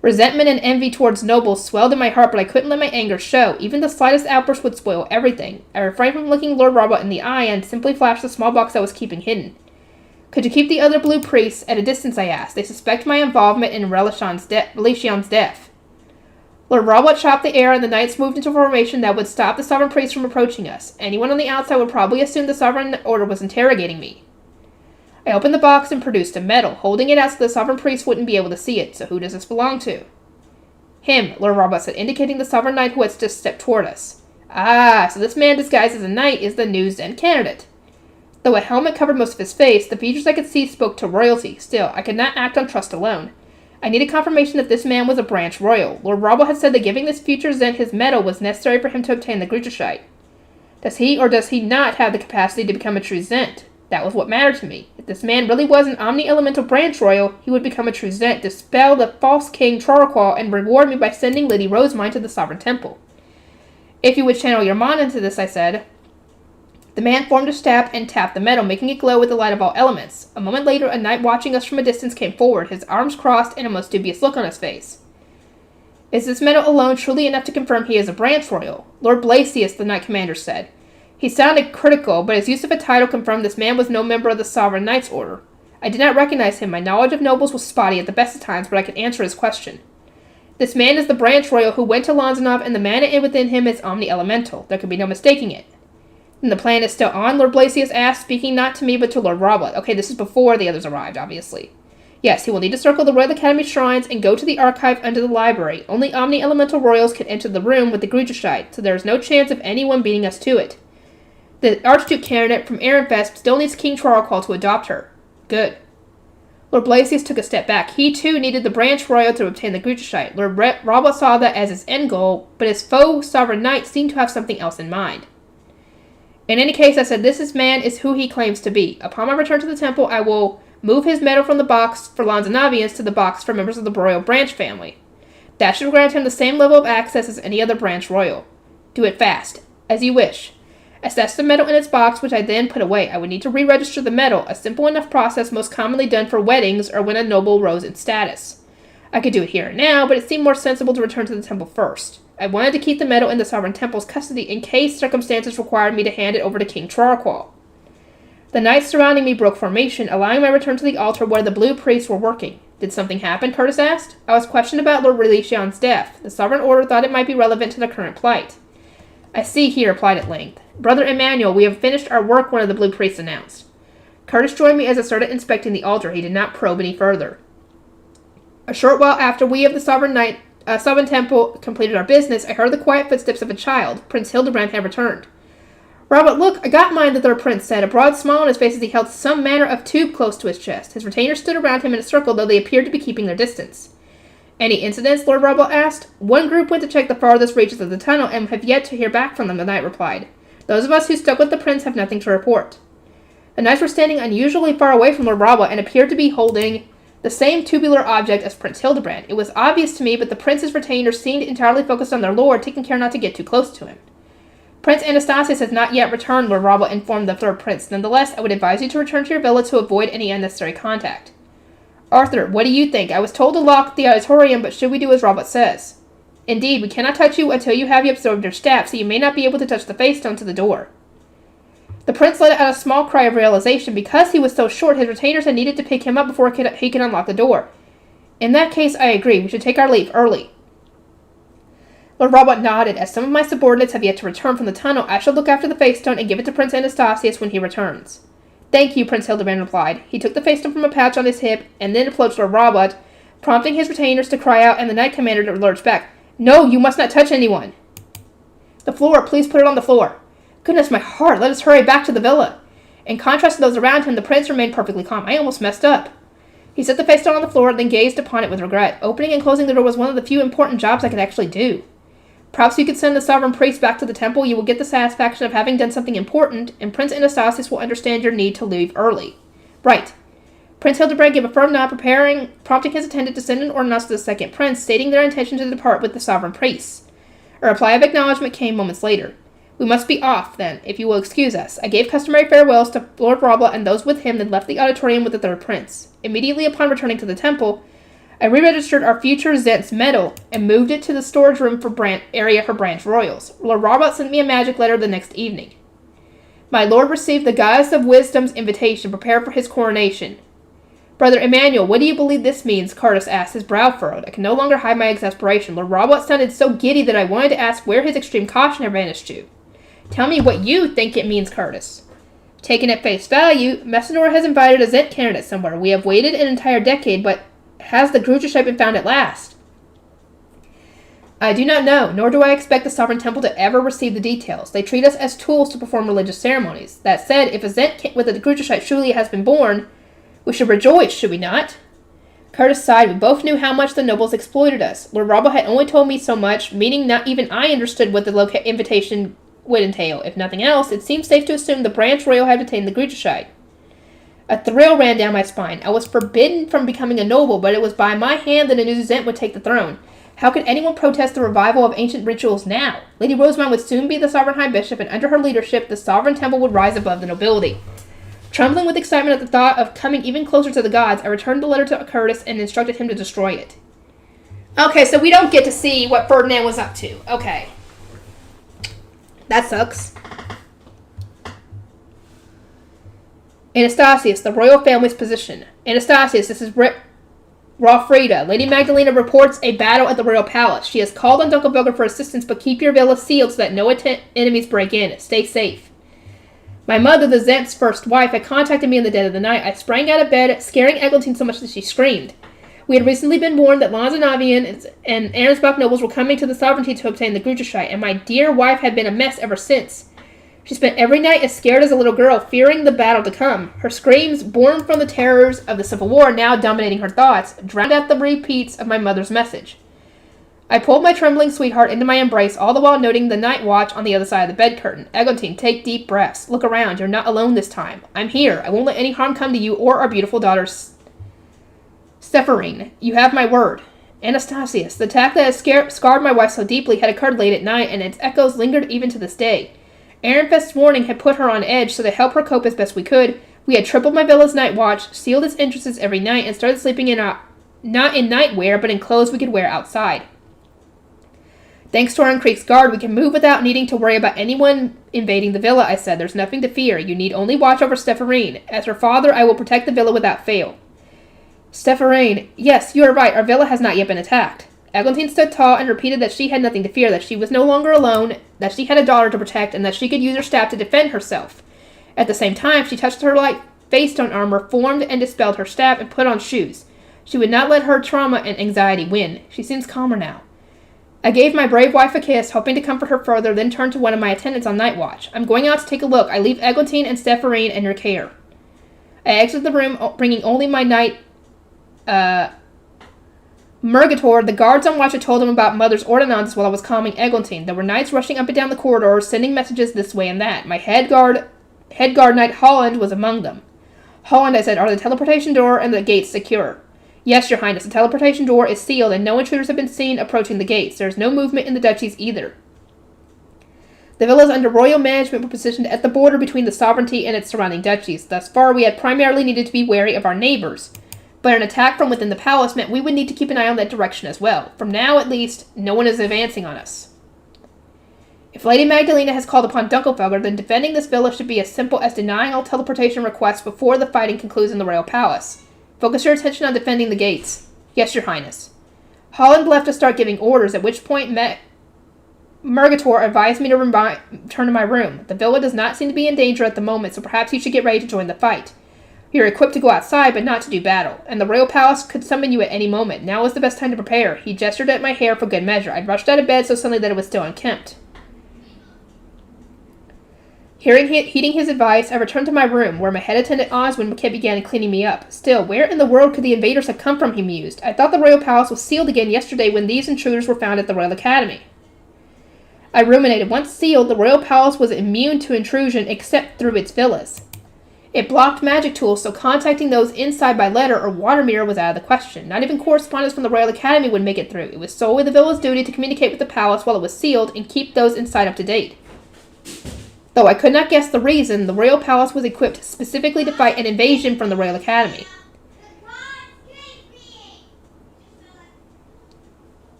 Speaker 1: Resentment and envy towards nobles swelled in my heart, but I couldn't let my anger show. Even the slightest outburst would spoil everything. I refrained from looking Lord Robot in the eye and simply flashed the small box I was keeping hidden. Could you keep the other blue priests at a distance, I asked. They suspect my involvement in Relishion's death. Lord Robot chopped the air, and the knights moved into a formation that would stop the Sovereign Priest from approaching us. Anyone on the outside would probably assume the Sovereign Order was interrogating me. I opened the box and produced a medal, holding it out so the Sovereign Priest wouldn't be able to see it. So who does this belong to? Him, Lord Robot said, indicating the Sovereign Knight who had just stepped toward us. Ah, so this man disguised as a knight is the new Zen candidate. Though a helmet covered most of his face, the features I could see spoke to royalty. Still, I could not act on trust alone. I needed confirmation that this man was a branch royal. Lord Robot had said that giving this future Zen his medal was necessary for him to obtain the Gruchashite. Does he or does he not have the capacity to become a true Zent? That was what mattered to me. If this man really was an omni-elemental branch royal, he would become a true Zent, dispel the false king Troraqual, and reward me by sending Lady Rosemine to the Sovereign Temple. If you would channel your mana into this, I said. The man formed a staff and tapped the metal, making it glow with the light of all elements. A moment later, a knight watching us from a distance came forward, his arms crossed and a most dubious look on his face. Is this metal alone truly enough to confirm he is a branch royal? Lord Blasius, the knight commander said. He sounded critical, but his use of a title confirmed this man was no member of the Sovereign Knights Order. I did not recognize him. My knowledge of nobles was spotty at the best of times, but I could answer his question. This man is the branch royal who went to Lanzanov, and the mana within him is omni-elemental. There could be no mistaking it. Then the plan is still on? Lord Blasius asked, speaking not to me but to Lord Robot. Okay, this is before the others arrived, obviously. Yes, he will need to circle the Royal Academy shrines and go to the archive under the library. Only omni-elemental royals can enter the room with the Gruchashite, so there is no chance of anyone beating us to it. The Archduke candidate from Ehrenfest still needs King Troraqual to adopt her. Good. Lord Blasius took a step back. He, too, needed the branch royal to obtain the Gruchashite. Lord Robot saw that as his end goal, but his foe, Sovereign Knight, seemed to have something else in mind. In any case, I said, this man is who he claims to be. Upon my return to the temple, I will move his medal from the box for Lanzanavians to the box for members of the royal branch family. That should grant him the same level of access as any other branch royal. Do it fast. As you wish. I stashed the medal in its box, which I then put away. I would need to re-register the medal, a simple enough process most commonly done for weddings or when a noble rose in status. I could do it here and now, but it seemed more sensible to return to the temple first. I wanted to keep the medal in the Sovereign Temple's custody in case circumstances required me to hand it over to King Troraqual. The knights surrounding me broke formation, allowing my return to the altar where the blue priests were working. Did something happen? Curtis asked. I was questioned about Lord Relishion's death. The Sovereign Order thought it might be relevant to the current plight. I see, he replied at length. Brother Emmanuel, we have finished our work, one of the blue priests announced. Curtis joined me as I started inspecting the altar. He did not probe any further. A short while after we of the Sovereign Temple completed our business, I heard the quiet footsteps of a child. Prince Hildebrand had returned. Robert, look, I got mine, the third prince said, a broad smile on his face as he held some manner of tube close to his chest. His retainers stood around him in a circle, though they appeared to be keeping their distance. Any incidents? Lord Robert asked. One group went to check the farthest reaches of the tunnel and have yet to hear back from them, the knight replied. Those of us who stuck with the prince have nothing to report. The knights were standing unusually far away from Lord Robert and appeared to be holding the same tubular object as Prince Hildebrand. It was obvious to me, but the prince's retainers seemed entirely focused on their lord, taking care not to get too close to him. Prince Anastasius has not yet returned, Lord Robert informed the third prince. Nonetheless, I would advise you to return to your villa to avoid any unnecessary contact. Arthur, what do you think? I was told to lock the auditorium, but should we do as Robot says? Indeed, we cannot touch you until you have absorbed your staff, so you may not be able to touch the face stone to the door. The prince let out a small cry of realization. Because he was so short, his retainers had needed to pick him up before he could unlock the door. In that case, I agree. We should take our leave early. Lord Robot nodded. As some of my subordinates have yet to return from the tunnel, I shall look after the face stone and give it to Prince Anastasius when he returns. Thank you, Prince Hildebrand replied. He took the face stone from a pouch on his hip and then approached Lord Robot, prompting his retainers to cry out and the Knight Commander to lurch back. No, you must not touch anyone. The floor, please put it on the floor. Goodness, my heart, let us hurry back to the villa. In contrast to those around him, the prince remained perfectly calm. I almost messed up. He set the face down on the floor, then gazed upon it with regret. Opening and closing the door was one of the few important jobs I could actually do. Perhaps you could send the sovereign priest back to the temple. You will get the satisfaction of having done something important, and Prince Anastasius will understand your need to leave early. Right. Prince Hildebrand gave a firm nod, prompting his attendant to send an ordinance to the second prince, stating their intention to depart with the sovereign priests. A reply of acknowledgement came moments later. We must be off, then, if you will excuse us. I gave customary farewells to Lord Robot and those with him, then left the auditorium with the third prince. Immediately upon returning to the temple, I re-registered our future Zent's medal and moved it to the storage room area for branch royals. Lord Robot sent me a magic letter the next evening. My lord received the Goddess of Wisdom's invitation, prepared for his coronation. Brother Emmanuel, what do you believe this means? Curtis asked, his brow furrowed. I could no longer hide my exasperation. Lord Robot sounded so giddy that I wanted to ask where his extreme caution had vanished to. Tell me what you think it means, Curtis. Taken at face value, Messinor has invited a Zent candidate somewhere. We have waited an entire decade, but has the Grudership been found at last? I do not know, nor do I expect the Sovereign Temple to ever receive the details. They treat us as tools to perform religious ceremonies. That said, if a Zent with a Grudership truly has been born, we should rejoice, should we not? Curtis sighed. We both knew how much the nobles exploited us. Lord Robbo had only told me so much, meaning not even I understood what the invitation would entail. If nothing else, it seemed safe to assume the branch royal had attained the Grudership. A thrill ran down my spine. I was forbidden from becoming a noble, but it was by my hand that a new Zent would take the throne. How could anyone protest the revival of ancient rituals now? Lady Rosamond would soon be the sovereign high bishop, and under her leadership, the sovereign temple would rise above the nobility. Trembling with excitement at the thought of coming even closer to the gods, I returned the letter to Curtis and instructed him to destroy it. Okay, so we don't get to see what Ferdinand was up to. Okay. That sucks. Anastasius, the royal family's position. Anastasius, this is Raufrida. Lady Magdalena reports a battle at the royal palace. She has called on Dunkelberger for assistance, but keep your villa sealed so that no enemies break in. Stay safe. My mother, the Zent's first wife, had contacted me in the dead of the night. I sprang out of bed, scaring Eglantine so much that she screamed. We had recently been warned that Lanzanavian and Arensbach nobles were coming to the sovereignty to obtain the Grudership, and my dear wife had been a mess ever since. She spent every night as scared as a little girl, fearing the battle to come. Her screams, born from the terrors of the Civil War now dominating her thoughts, drowned out the repeats of my mother's message. I pulled my trembling sweetheart into my embrace, all the while noting the night watch on the other side of the bed curtain. Eglantine, take deep breaths. Look around. You're not alone this time. I'm here. I won't let any harm come to you or our beautiful daughter, Stephorine. You have my word. Anastasius, the attack that had scarred my wife so deeply had occurred late at night, and its echoes lingered even to this day. Ehrenfest's warning had put her on edge, so to help her cope as best we could, we had tripled my villa's night watch, sealed its entrances every night, and started sleeping not in nightwear, but in clothes we could wear outside. Thanks to our increased guard, we can move without needing to worry about anyone invading the villa, I said. There's nothing to fear. You need only watch over Stephorine. As her father, I will protect the villa without fail. Stephorine, yes, you are right. Our villa has not yet been attacked. Eglantine stood tall and repeated that she had nothing to fear, that she was no longer alone, that she had a daughter to protect, and that she could use her staff to defend herself. At the same time, she touched her light face stone armor, formed and dispelled her staff, and put on shoes. She would not let her trauma and anxiety win. She seems calmer now. I gave my brave wife a kiss, hoping to comfort her further, then turned to one of my attendants on night watch. I'm going out to take a look. I leave Eglantine and Stephorine in your care. I exited the room, bringing only my knight, Murgator. The guards on watch had told him about Mother's ordinances while I was calming Eglantine. There were knights rushing up and down the corridors, sending messages this way and that. My head guard knight Holland was among them. Holland, I said, are the teleportation door and the gates secure? Yes, your highness, the teleportation door is sealed and no intruders have been seen approaching the gates. There is no movement in the duchies either. The villas under royal management were positioned at the border between the sovereignty and its surrounding duchies. Thus far, we had primarily needed to be wary of our neighbors. But an attack from within the palace meant we would need to keep an eye on that direction as well. From now, at least, no one is advancing on us. If Lady Magdalena has called upon Dunkelfelder, then defending this villa should be as simple as denying all teleportation requests before the fighting concludes in the Royal Palace. Focus your attention on defending the gates. Yes, Your Highness. Holland left to start giving orders, at which point Murgator advised me to return to my room. The villa does not seem to be in danger at the moment, so perhaps you should get ready to join the fight. You're equipped to go outside, but not to do battle, and the Royal Palace could summon you at any moment. Now is the best time to prepare. He gestured at my hair for good measure. I rushed out of bed so suddenly that it was still unkempt. Heeding his advice, I returned to my room, where my head attendant Oswin began cleaning me up. Still, where in the world could the invaders have come from, he mused. I thought the Royal Palace was sealed again yesterday when these intruders were found at the Royal Academy. I ruminated. Once sealed, the Royal Palace was immune to intrusion except through its villas. It blocked magic tools, so contacting those inside by letter or water mirror was out of the question. Not even correspondence from the Royal Academy would make it through. It was solely the villa's duty to communicate with the palace while it was sealed and keep those inside up to date. Though I could not guess the reason, the Royal Palace was equipped specifically to fight an invasion from the Royal Academy.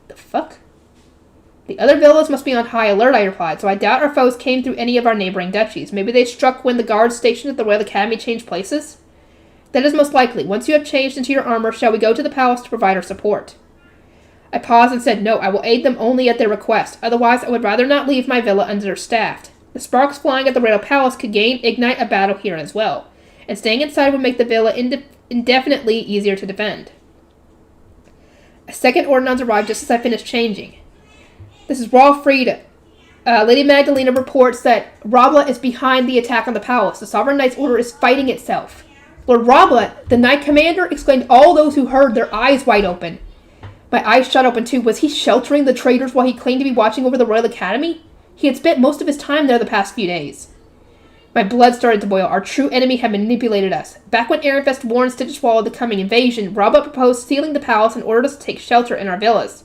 Speaker 1: The fuck? The other villas must be on high alert, I replied, so I doubt our foes came through any of our neighboring duchies. Maybe they struck when the guards stationed at the Royal Academy changed places? That is most likely. Once you have changed into your armor, shall we go to the palace to provide our support? I paused and said, no, I will aid them only at their request. Otherwise, I would rather not leave my villa understaffed. The sparks flying at the Royal Palace could ignite a battle here as well, and staying inside would make the villa indefinitely easier to defend. A second ordinance arrived just as I finished changing. This is Raw Frida. Lady Magdalena reports that Rabla is behind the attack on the palace. The Sovereign Knight's order is fighting itself. Lord Rabla, the Knight Commander, exclaimed all those who heard, their eyes wide open. My eyes shut open too. Was he sheltering the traitors while he claimed to be watching over the Royal Academy? He had spent most of his time there the past few days. My blood started to boil. Our true enemy had manipulated us. Back when Ehrenfest warned Stitchwall of the coming invasion, Rabla proposed sealing the palace and ordered us to take shelter in our villas.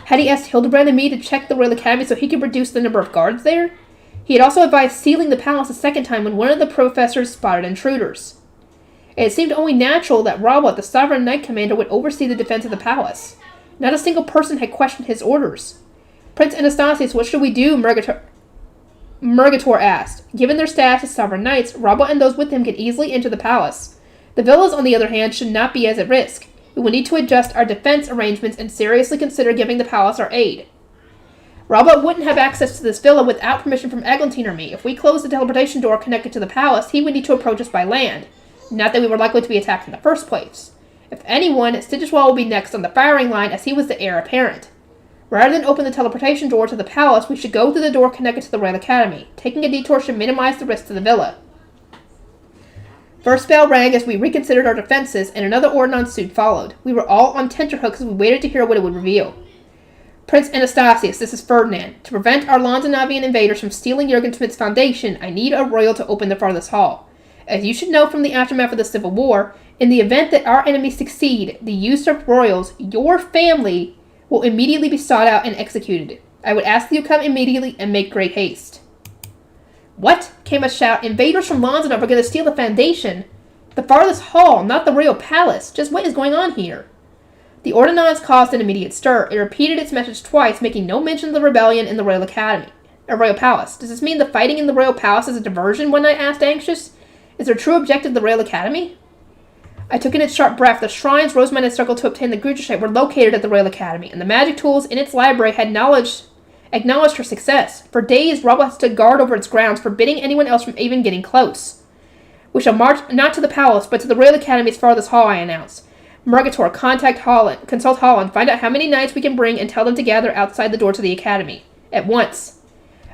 Speaker 1: Had he asked Hildebrand and me to check the Royal Academy so he could reduce the number of guards there? He had also advised sealing the palace a second time when one of the professors spotted intruders. It seemed only natural that Rabla, the Sovereign Knight Commander, would oversee the defense of the palace. Not a single person had questioned his orders. Prince Anastasius, what should we do? Murgator asked. Given their status as sovereign knights, Rabla and those with him can easily enter the palace. The villas, on the other hand, should not be as at risk. We will need to adjust our defense arrangements and seriously consider giving the palace our aid. Rabla wouldn't have access to this villa without permission from Eglantine or me. If we closed the teleportation door connected to the palace, he would need to approach us by land. Not that we were likely to be attacked in the first place. If anyone, Stitchwall will be next on the firing line as he was the heir apparent. Rather than open the teleportation door to the palace, we should go through the door connected to the Royal Academy. Taking a detour should minimize the risk to the villa. First bell rang as we reconsidered our defenses, and another ordnance soon followed. We were all on tenterhooks as we waited to hear what it would reveal. Prince Anastasius, this is Ferdinand. To prevent our Lanzanavian invaders from stealing Jurgen Schmidt's foundation, I need a royal to open the farthest hall. As you should know from the aftermath of the Civil War, in the event that our enemies succeed, the usurped royals, your family, will immediately be sought out and executed. I would ask that you come immediately and make great haste. What? Came a shout. Invaders from Lanzanov are going to steal the foundation. The farthest hall, not the royal palace. Just what is going on here? The ordinance caused an immediate stir. It repeated its message twice, making no mention of the rebellion in the Royal Academy. Royal Palace. Does this mean the fighting in the Royal Palace is a diversion? One Knight asked, anxious. Is their true objective the Royal Academy? I took in its sharp breath. The shrines Rosamund had struggled to obtain the Grudershite were located at the Royal Academy, and the magic tools in its library had acknowledged her success. For days, Rabla had stood guard over its grounds, forbidding anyone else from even getting close. We shall march not to the palace, but to the Royal Academy's farthest hall, I announced. Murgator, consult Holland, find out how many knights we can bring, and tell them to gather outside the door to the Academy. At once.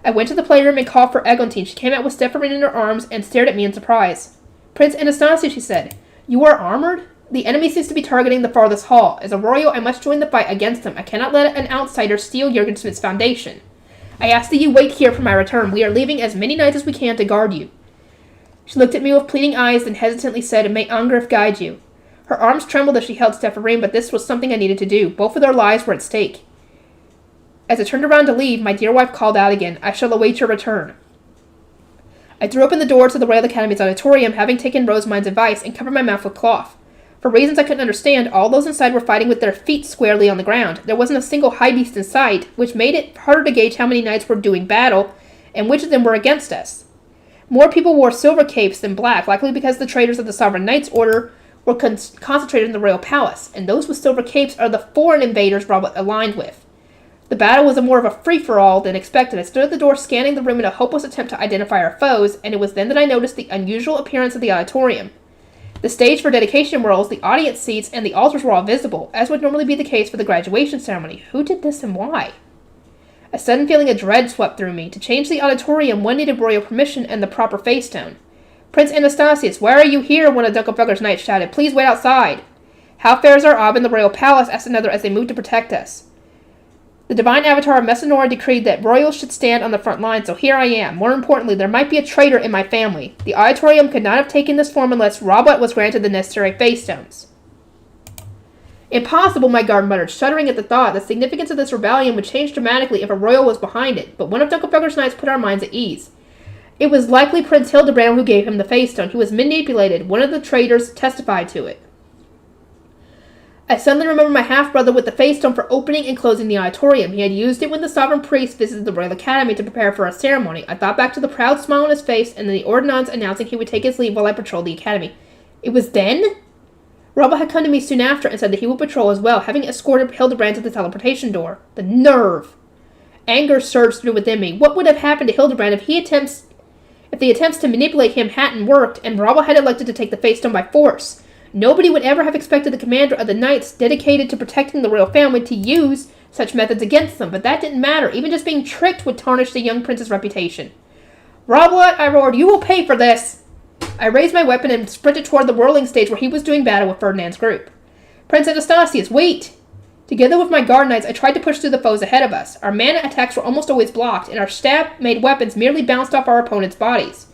Speaker 1: I went to the playroom and called for Eglantine. She came out with Stepharin in her arms and stared at me in surprise. Prince Anastasia, she said. You are armored? The enemy seems to be targeting the farthest hall. As a royal, I must join the fight against them. I cannot let an outsider steal Jurgen Schmidt's foundation. I ask that you wait here for my return. We are leaving as many knights as we can to guard you. She looked at me with pleading eyes, then hesitantly said, May Angrif guide you. Her arms trembled as she held Stepharin, but this was something I needed to do. Both of their lives were at stake. As I turned around to leave, my dear wife called out again, I shall await your return. I threw open the door to the Royal Academy's auditorium, having taken Rosamund's advice, and covered my mouth with cloth. For reasons I couldn't understand, all those inside were fighting with their feet squarely on the ground. There wasn't a single high beast in sight, which made it harder to gauge how many knights were doing battle, and which of them were against us. More people wore silver capes than black, likely because the traders of the Sovereign Knights Order were concentrated in the royal palace, and those with silver capes are the foreign invaders Robert aligned with. The battle was more of a free-for-all than expected. I stood at the door scanning the room in a hopeless attempt to identify our foes, and it was then that I noticed the unusual appearance of the auditorium. The stage for dedication roles, the audience seats, and the altars were all visible, as would normally be the case for the graduation ceremony. Who did this and why? A sudden feeling of dread swept through me. To change the auditorium, one needed royal permission and the proper face tone. "Prince Anastasius, why are you here?" one of Dunkelfelger's knights shouted. "Please wait outside." "How fares our ob in the royal palace?" asked another as they moved to protect us. The divine avatar of Messinora decreed that royals should stand on the front line, so here I am. More importantly, there might be a traitor in my family. The auditorium could not have taken this form unless Robot was granted the necessary face stones. "Impossible," my guard muttered, shuddering at the thought. The significance of this rebellion would change dramatically if a royal was behind it, but one of Dunkelfelger's knights put our minds at ease. It was likely Prince Hildebrand who gave him the face stone. He was manipulated. One of the traitors testified to it. I suddenly remembered my half-brother with the face stone for opening and closing the auditorium. He had used it when the sovereign priest visited the Royal Academy to prepare for a ceremony. I thought back to the proud smile on his face and the ordinance announcing he would take his leave while I patrolled the academy. It was then? Robert had come to me soon after and said that he would patrol as well, having escorted Hildebrand to the teleportation door. The nerve! Anger surged through within me. What would have happened to Hildebrand if the attempts to manipulate him hadn't worked and Robert had elected to take the face stone by force? Nobody would ever have expected the commander of the knights dedicated to protecting the royal family to use such methods against them, but that didn't matter. Even just being tricked would tarnish the young prince's reputation. "Robot," I roared, "you will pay for this!" I raised my weapon and sprinted toward the whirling stage where he was doing battle with Ferdinand's group. "Prince Anastasius, wait!" Together with my guard knights, I tried to push through the foes ahead of us. Our mana attacks were almost always blocked, and our stab-made weapons merely bounced off our opponents' bodies.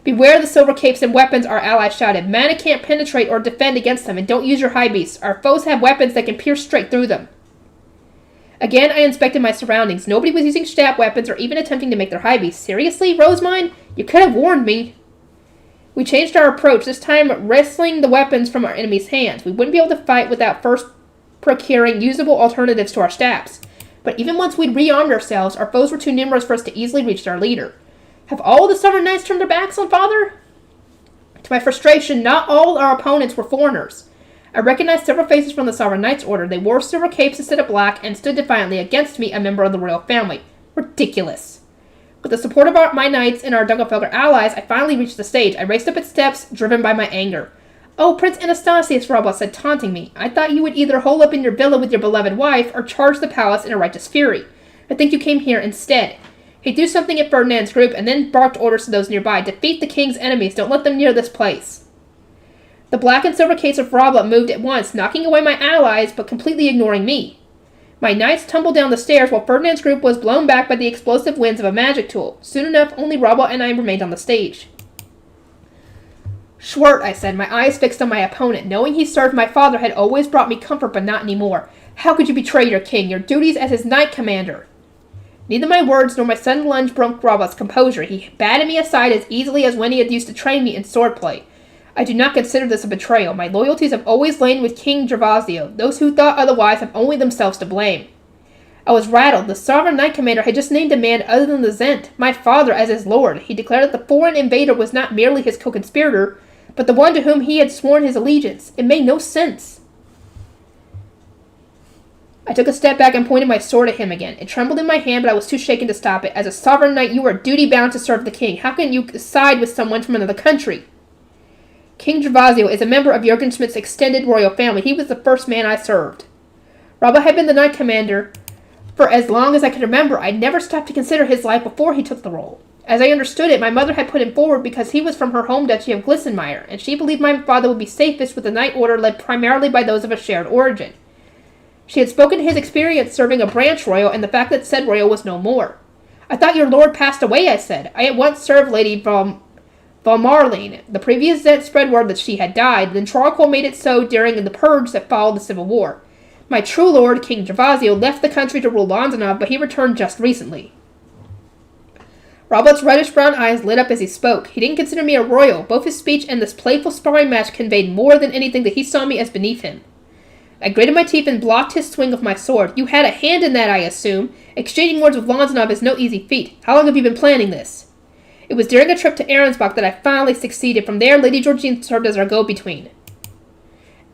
Speaker 1: "Beware the silver capes and weapons," our allies shouted. "Mana can't penetrate or defend against them, and don't use your high beasts. Our foes have weapons that can pierce straight through them." Again, I inspected my surroundings. Nobody was using stab weapons or even attempting to make their high beasts. Seriously, Rosemine? You could have warned me. We changed our approach, this time wresting the weapons from our enemies' hands. We wouldn't be able to fight without first procuring usable alternatives to our stabs. But even once we'd rearmed ourselves, our foes were too numerous for us to easily reach our leader. Have all the Sovereign Knights turned their backs on Father? To my frustration, not all our opponents were foreigners. I recognized several faces from the Sovereign Knights Order. They wore silver capes instead of black and stood defiantly against me, a member of the royal family. Ridiculous. With the support of my knights and our Dunkelfelger allies, I finally reached the stage. I raced up its steps, driven by my anger. "Oh, Prince Anastasius," Robot said, taunting me. "I thought you would either hole up in your villa with your beloved wife or charge the palace in a righteous fury. I think you came here instead." He threw something at Ferdinand's group and then barked orders to those nearby. "Defeat the king's enemies. Don't let them near this place." The black and silver capes of Robot moved at once, knocking away my allies, but completely ignoring me. My knights tumbled down the stairs while Ferdinand's group was blown back by the explosive winds of a magic tool. Soon enough, only Robot and I remained on the stage. "Schwert," I said, my eyes fixed on my opponent. Knowing he served my father had always brought me comfort, but not anymore. "How could you betray your king, your duties as his knight commander?" Neither my words nor my sudden lunge broke Robot's composure. He batted me aside as easily as when he had used to train me in swordplay. "I do not consider this a betrayal. My loyalties have always lain with King Gervasio. Those who thought otherwise have only themselves to blame." I was rattled. The Sovereign Knight Commander had just named a man other than the Zent, my father, as his lord. He declared that the foreign invader was not merely his co-conspirator, but the one to whom he had sworn his allegiance. It made no sense. I took a step back and pointed my sword at him again. It trembled in my hand, but I was too shaken to stop it. "As a sovereign knight, you are duty-bound to serve the king. How can you side with someone from another country?" "King Gervasio is a member of Jürgen Schmidt's extended royal family. He was the first man I served." Robert had been the knight commander for as long as I could remember. I never stopped to consider his life before he took the role. As I understood it, my mother had put him forward because he was from her home duchy of Glissenmeyer, and she believed my father would be safest with a knight order led primarily by those of a shared origin. She had spoken to his experience serving a branch royal and the fact that said royal was no more. "I thought your lord passed away," I said. "I at once served Lady Valmarline. The previous Zent spread word that she had died, then Charcoal made it so during the purge that followed the Civil War. My true lord, King Gervasio, left the country to rule Lonzanov, but he returned just recently." Robert's reddish-brown eyes lit up as he spoke. He didn't consider me a royal. Both his speech and this playful sparring match conveyed more than anything that he saw me as beneath him. I gritted my teeth and blocked his swing of my sword. You had a hand in that, I assume. Exchanging words with Lonzanov is no easy feat. How long have you been planning this? It was during a trip to Ahrensbach that I finally succeeded. From there, Lady Georgine served as our go-between.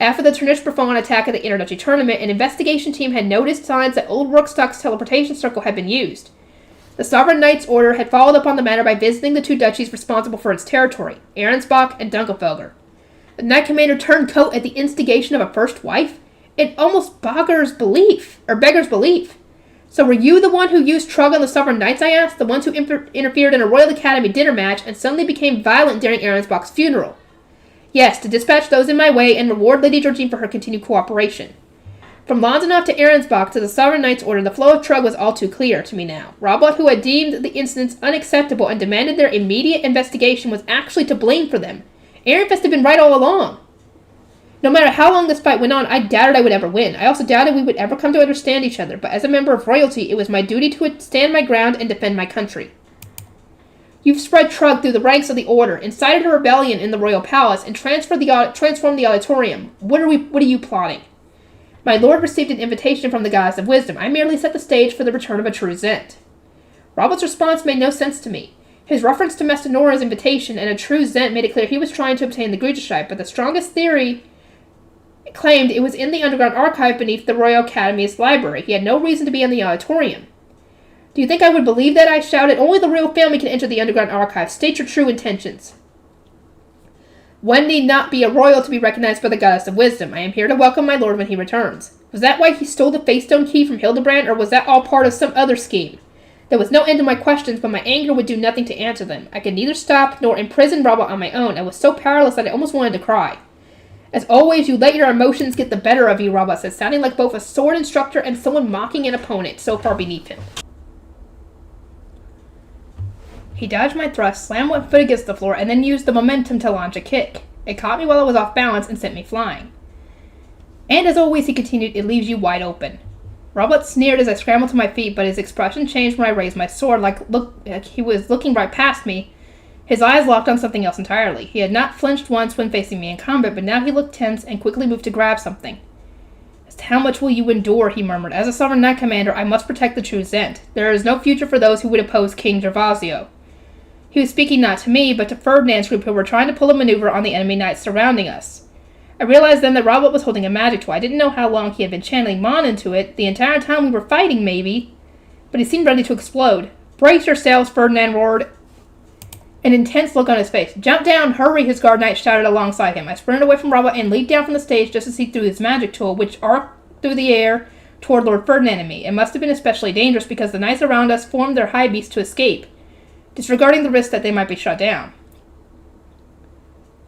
Speaker 1: After the Turnish-Buffon attack at the Interduchy tournament, an investigation team had noticed signs that old Rookstock's teleportation circle had been used. The Sovereign Knights Order had followed up on the matter by visiting the two duchies responsible for its territory, Ahrensbach and Dunkelfelger. The Knight Commander turned coat at the instigation of a first wife? It almost beggars belief. So were you the one who used Trug on the Sovereign Knights, I asked? The ones who interfered in a Royal Academy dinner match and suddenly became violent during Ahrensbach's funeral? Yes, to dispatch those in my way and reward Lady Georgine for her continued cooperation. From Lonzanov to Ahrensbach to the Sovereign Knights Order, the flow of Trug was all too clear to me now. Robot, who had deemed the incidents unacceptable and demanded their immediate investigation, was actually to blame for them. Ehrenfest had been right all along. No matter how long this fight went on, I doubted I would ever win. I also doubted we would ever come to understand each other, but as a member of royalty, it was my duty to stand my ground and defend my country. You've spread Trug through the ranks of the Order, incited a rebellion in the royal palace, and transformed the auditorium. What are you plotting? My lord received an invitation from the Goddess of Wisdom. I merely set the stage for the return of a true Zent. Robert's response made no sense to me. His reference to Mestanora's invitation and a true Zent made it clear he was trying to obtain the Gruderscheid, but the strongest theory claimed it was in the underground archive beneath the Royal Academy's library. He had no reason to be in the auditorium. Do you think I would believe that? I shouted. Only the royal family can enter the underground archive. State your true intentions. One need not be a royal to be recognized by the Goddess of Wisdom. I am here to welcome my lord when he returns. Was that why he stole the Facestone key from Hildebrand, or was that all part of some other scheme? There was no end to my questions, but my anger would do nothing to answer them. I could neither stop nor imprison Robert on my own. I was so powerless that I almost wanted to cry. As always, you let your emotions get the better of you, Robot said, sounding like both a sword instructor and someone mocking an opponent so far beneath him. He dodged my thrust, slammed one foot against the floor, and then used the momentum to launch a kick. It caught me while I was off balance and sent me flying. And as always, he continued, it leaves you wide open. Robot sneered as I scrambled to my feet, but his expression changed when I raised my sword, like he was looking right past me. His eyes locked on something else entirely. He had not flinched once when facing me in combat, but now he looked tense and quickly moved to grab something. As to how much will you endure, he murmured. As a Sovereign Knight Commander, I must protect the true Zent. There is no future for those who would oppose King Gervasio. He was speaking not to me, but to Ferdinand's group who were trying to pull a maneuver on the enemy knights surrounding us. I realized then that Robert was holding a magic tool. I didn't know how long he had been channeling Mon into it, the entire time we were fighting, maybe. But he seemed ready to explode. Brace yourselves, Ferdinand roared, an intense look on his face. Jump down, hurry, his guard knight shouted alongside him. I sprinted away from Robert and leaped down from the stage just as he threw his magic tool, which arced through the air toward Lord Ferdinand and me. It must have been especially dangerous because the knights around us formed their high beasts to escape, disregarding the risk that they might be shot down.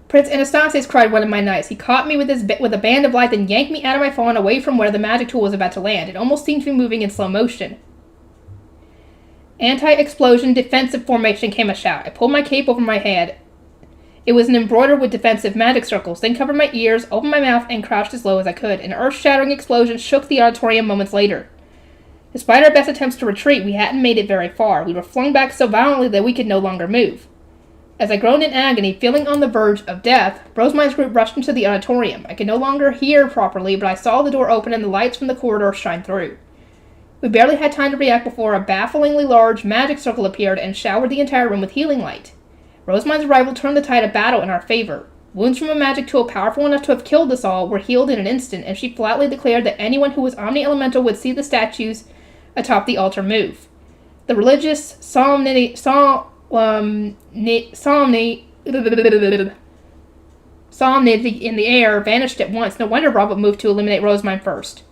Speaker 1: Prince Anastasius, cried one of my knights. He caught me with a band of light and yanked me out of my fall and away from where the magic tool was about to land. It almost seemed to be moving in slow motion. Anti-explosion defensive formation, came a shout. I pulled my cape over my head. It was embroidered with defensive magic circles, then covered my ears, opened my mouth, and crouched as low as I could. An earth-shattering explosion shook the auditorium moments later. Despite our best attempts to retreat, we hadn't made it very far. We were flung back so violently that we could no longer move. As I groaned in agony, feeling on the verge of death, Rosemine's group rushed into the auditorium. I could no longer hear properly, but I saw the door open and the lights from the corridor shine through. We barely had time to react before a bafflingly large magic circle appeared and showered the entire room with healing light. Rosemine's arrival turned the tide of battle in our favor. Wounds from a magic tool powerful enough to have killed us all were healed in an instant, and she flatly declared that anyone who was omni-elemental would see the statues atop the altar move. The religious solemnity in the air vanished at once. No wonder Robert moved to eliminate Rosamine first.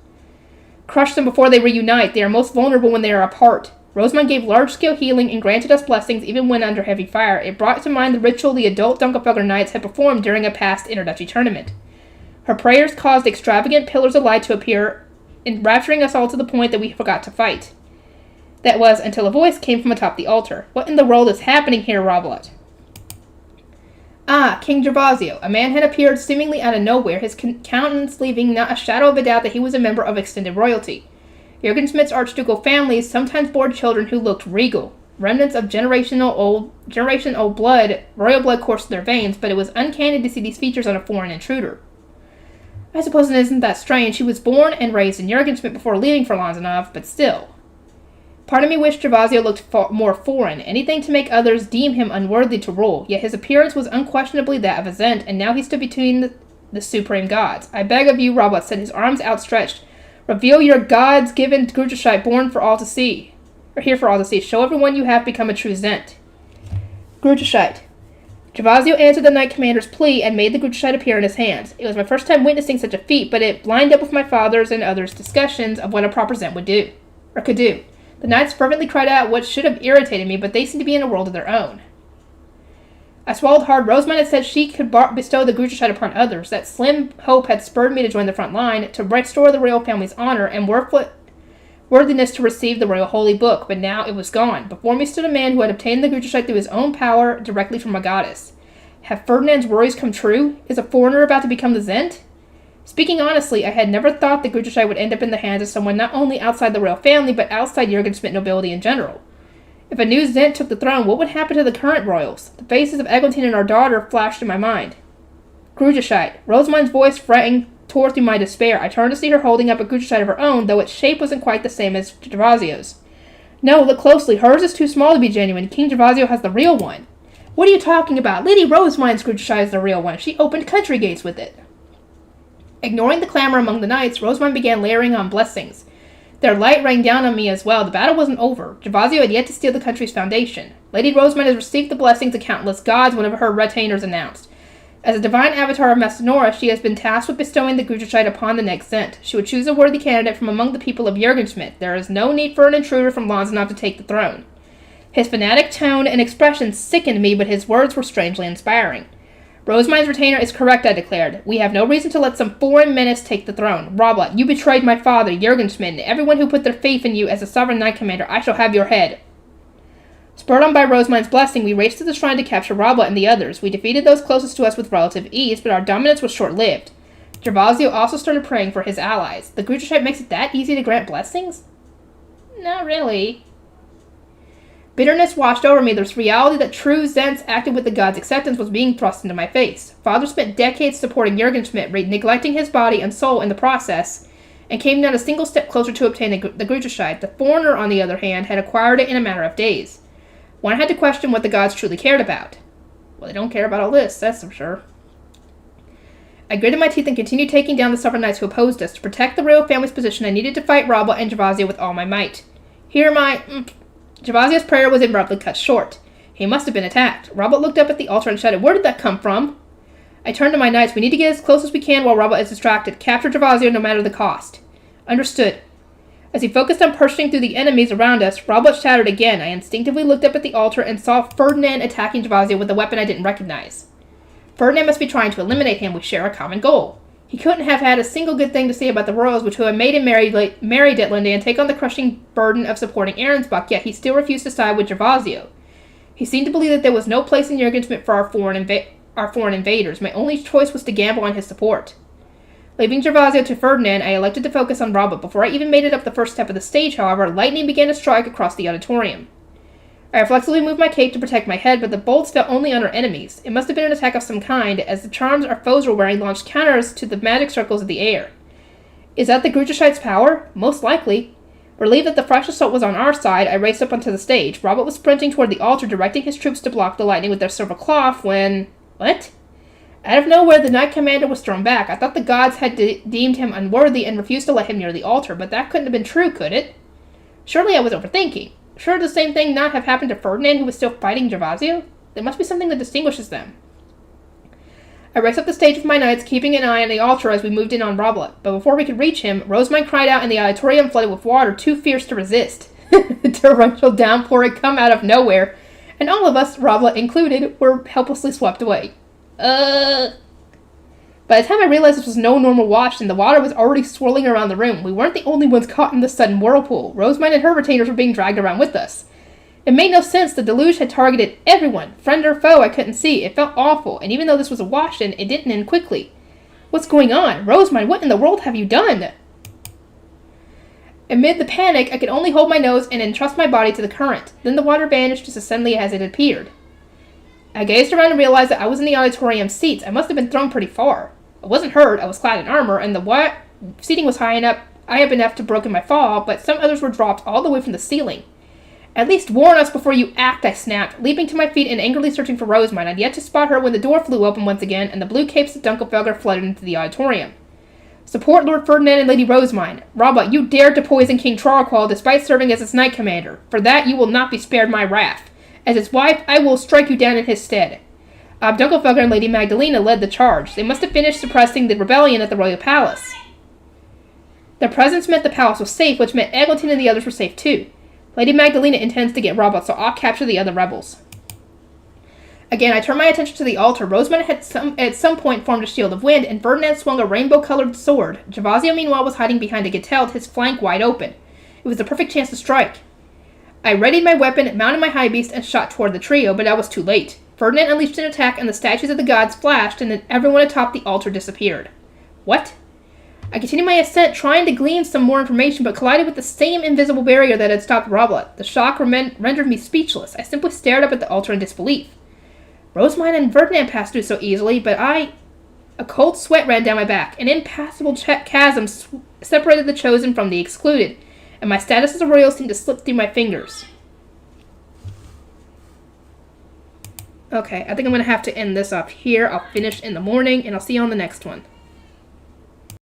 Speaker 1: Crush them before they reunite. They are most vulnerable when they are apart. Rosamine gave large-scale healing and granted us blessings even when under heavy fire. It brought to mind the ritual the adult Dunkelfelger Knights had performed during a past Interduchy tournament. Her prayers caused extravagant pillars of light to appear, enrapturing us all to the point that we forgot to fight. That was, until a voice came from atop the altar. What in the world is happening here, Robot? Ah, King Gervasio. A man had appeared seemingly out of nowhere, his countenance leaving not a shadow of a doubt that he was a member of extended royalty. Jürgen Smith's archducal families sometimes bore children who looked regal. Remnants of generation old blood, royal blood coursed through their veins, but it was uncanny to see these features on a foreign intruder. I suppose it isn't that strange. She was born and raised in Jurgenschmidt before leaving for Lanzanov, but still. Part of me wished Gervasio looked more foreign, anything to make others deem him unworthy to rule, yet his appearance was unquestionably that of a Zent, and now he stood between the supreme gods. I beg of you, Robot said, his arms outstretched. Reveal your gods-given Gruderscheit born for all to see. Or here for all to see. Show everyone you have become a true Zent. Gruderscheit. Gervasio answered the Knight Commander's plea and made the Gruderscheit appear in his hands. It was my first time witnessing such a feat, but it lined up with my father's and others' discussions of what a proper Zent would do, or could do. The Knights fervently cried out what should have irritated me, but they seemed to be in a world of their own. I swallowed hard. Rosamund had said she could bestow the Gruderscheit upon others. That slim hope had spurred me to join the front line, to restore the royal family's honor and worthiness to receive the royal holy book, but now it was gone. Before me stood a man who had obtained the Gruderscheit through his own power, directly from a goddess. Have Ferdinand's worries come true? Is a foreigner about to become the Zent? Speaking honestly, I had never thought the Gruderscheit would end up in the hands of someone not only outside the royal family, but outside Jurgenschmidt nobility in general. If a new Zent took the throne, what would happen to the current royals? The faces of Eglantine and our daughter flashed in my mind. Gruderscheit. Rosamund's voice tore through my despair. I turned to see her holding up a Gruderscheit of her own, though its shape wasn't quite the same as Gervasio's. No, look closely. Hers is too small to be genuine. King Gervasio has the real one. What are you talking about? Lady Rosamund's Gruderscheit is the real one. She opened country gates with it. Ignoring the clamor among the knights, Rosamund began layering on blessings. Their light rained down on me as well. The battle wasn't over. Gervasio had yet to steal the country's foundation. Lady Rosamund has received the blessings of countless gods, one of her retainers announced. As a divine avatar of Massanora, she has been tasked with bestowing the Gruderscheit upon the next Zent. She would choose a worthy candidate from among the people of Jurgenschmidt. There is no need for an intruder from Lanzanov to take the throne. His fanatic tone and expression sickened me, but his words were strangely inspiring. Rosamund's retainer is correct, I declared. We have no reason to let some foreign menace take the throne. Robot, you betrayed my father, Jurgenschmidt, and everyone who put their faith in you as a sovereign knight commander. I shall have your head. Spurred on by Rosamund's blessing, we raced to the shrine to capture Robot and the others. We defeated those closest to us with relative ease, but our dominance was short-lived. Gervasio also started praying for his allies. The Gruderscheit makes it that easy to grant blessings? Not really. Bitterness washed over me. This reality that true Zents acted with the gods' acceptance was being thrust into my face. Father spent decades supporting Jurgenschmidt, neglecting his body and soul in the process, and came not a single step closer to obtaining the Gruderscheit. The foreigner, on the other hand, had acquired it in a matter of days. One had to question what the gods truly cared about. Well, they don't care about all this, that's for sure. I gritted my teeth and continued taking down the stubborn knights who opposed us. To protect the royal family's position, I needed to fight Robot and Gervasio with all my might. Here Gervasio's prayer was abruptly cut short. He must have been attacked. Robot looked up at the altar and shouted, "Where did that come from?" I turned to my knights. We need to get as close as we can while Robot is distracted. Capture Gervasio no matter the cost. Understood. As he focused on pushing through the enemies around us, Robot shouted again. I instinctively looked up at the altar and saw Ferdinand attacking Gervasio with a weapon I didn't recognize. Ferdinand must be trying to eliminate him. We share a common goal. He couldn't have had a single good thing to say about the royals, which had made him marry Ditlinde and take on the crushing burden of supporting Arensbach, yet he still refused to side with Gervasio. He seemed to believe that there was no place in Jurgenschmidt for our foreign invaders. My only choice was to gamble on his support. Leaving Gervasio to Ferdinand, I elected to focus on Robert. Before I even made it up the first step of the stage, however, lightning began to strike across the auditorium. I reflexively moved my cape to protect my head, but the bolts fell only on our enemies. It must have been an attack of some kind, as the charms our foes were wearing launched counters to the magic circles of the air. Is that the Gruderscheit's power? Most likely. Relieved that the fresh assault was on our side, I raced up onto the stage. Robert was sprinting toward the altar, directing his troops to block the lightning with their silver cloth when... What? Out of nowhere, the knight commander was thrown back. I thought the gods had deemed him unworthy and refused to let him near the altar, but that couldn't have been true, could it? Surely I was overthinking. Should the same thing not have happened to Ferdinand, who was still fighting Gervasio? There must be something that distinguishes them. I raced up the stage with my knights, keeping an eye on the altar as we moved in on Roblet. But before we could reach him, Rosamund cried out and the auditorium flooded with water too fierce to resist. The torrential downpour had come out of nowhere, and all of us, Roblet included, were helplessly swept away. By the time I realized this was no normal wash and the water was already swirling around the room, we weren't the only ones caught in the sudden whirlpool. Rosamund and her retainers were being dragged around with us. It made no sense. The deluge had targeted everyone. Friend or foe, I couldn't see. It felt awful, and even though this was a wash-in, it didn't end quickly. What's going on? Rosamund, what in the world have you done? Amid the panic, I could only hold my nose and entrust my body to the current. Then the water vanished just as suddenly as it appeared. I gazed around and realized that I was in the auditorium seats. I must have been thrown pretty far. I wasn't hurt, I was clad in armor, and the seating was high up enough to broken my fall, but some others were dropped all the way from the ceiling. At least warn us before you act, I snapped, leaping to my feet and angrily searching for Rosemine. I'd yet to spot her when the door flew open once again, and the blue capes of Dunkelfelder flooded into the auditorium. Support Lord Ferdinand and Lady Rosemine. Rabba, you dared to poison King Trarqual despite serving as its knight commander. For that you will not be spared my wrath. As its wife, I will strike you down in his stead. Dunkelfelder and Lady Magdalena led the charge. They must have finished suppressing the rebellion at the royal palace. Their presence meant the palace was safe, which meant Eglantine and the others were safe too. Lady Magdalena intends to get Rabba, so I'll capture the other rebels. Again, I turned my attention to the altar. Rosemine had at some point formed a shield of wind, and Ferdinand swung a rainbow-colored sword. Gervasio, meanwhile, was hiding behind a gatelle, his flank wide open. It was the perfect chance to strike. I readied my weapon, mounted my high beast, and shot toward the trio, but I was too late. Ferdinand unleashed an attack, and the statues of the gods flashed, and then everyone atop the altar disappeared. What? I continued my ascent, trying to glean some more information, but collided with the same invisible barrier that had stopped Rabla. The shock rendered me speechless. I simply stared up at the altar in disbelief. Rosemine and Ferdinand passed through so easily, but A cold sweat ran down my back. An impassable chasm separated the chosen from the excluded, and my status as a royal seemed to slip through my fingers. Okay, I think I'm going to have to end this up here. I'll finish in the morning, and I'll see you on the next one.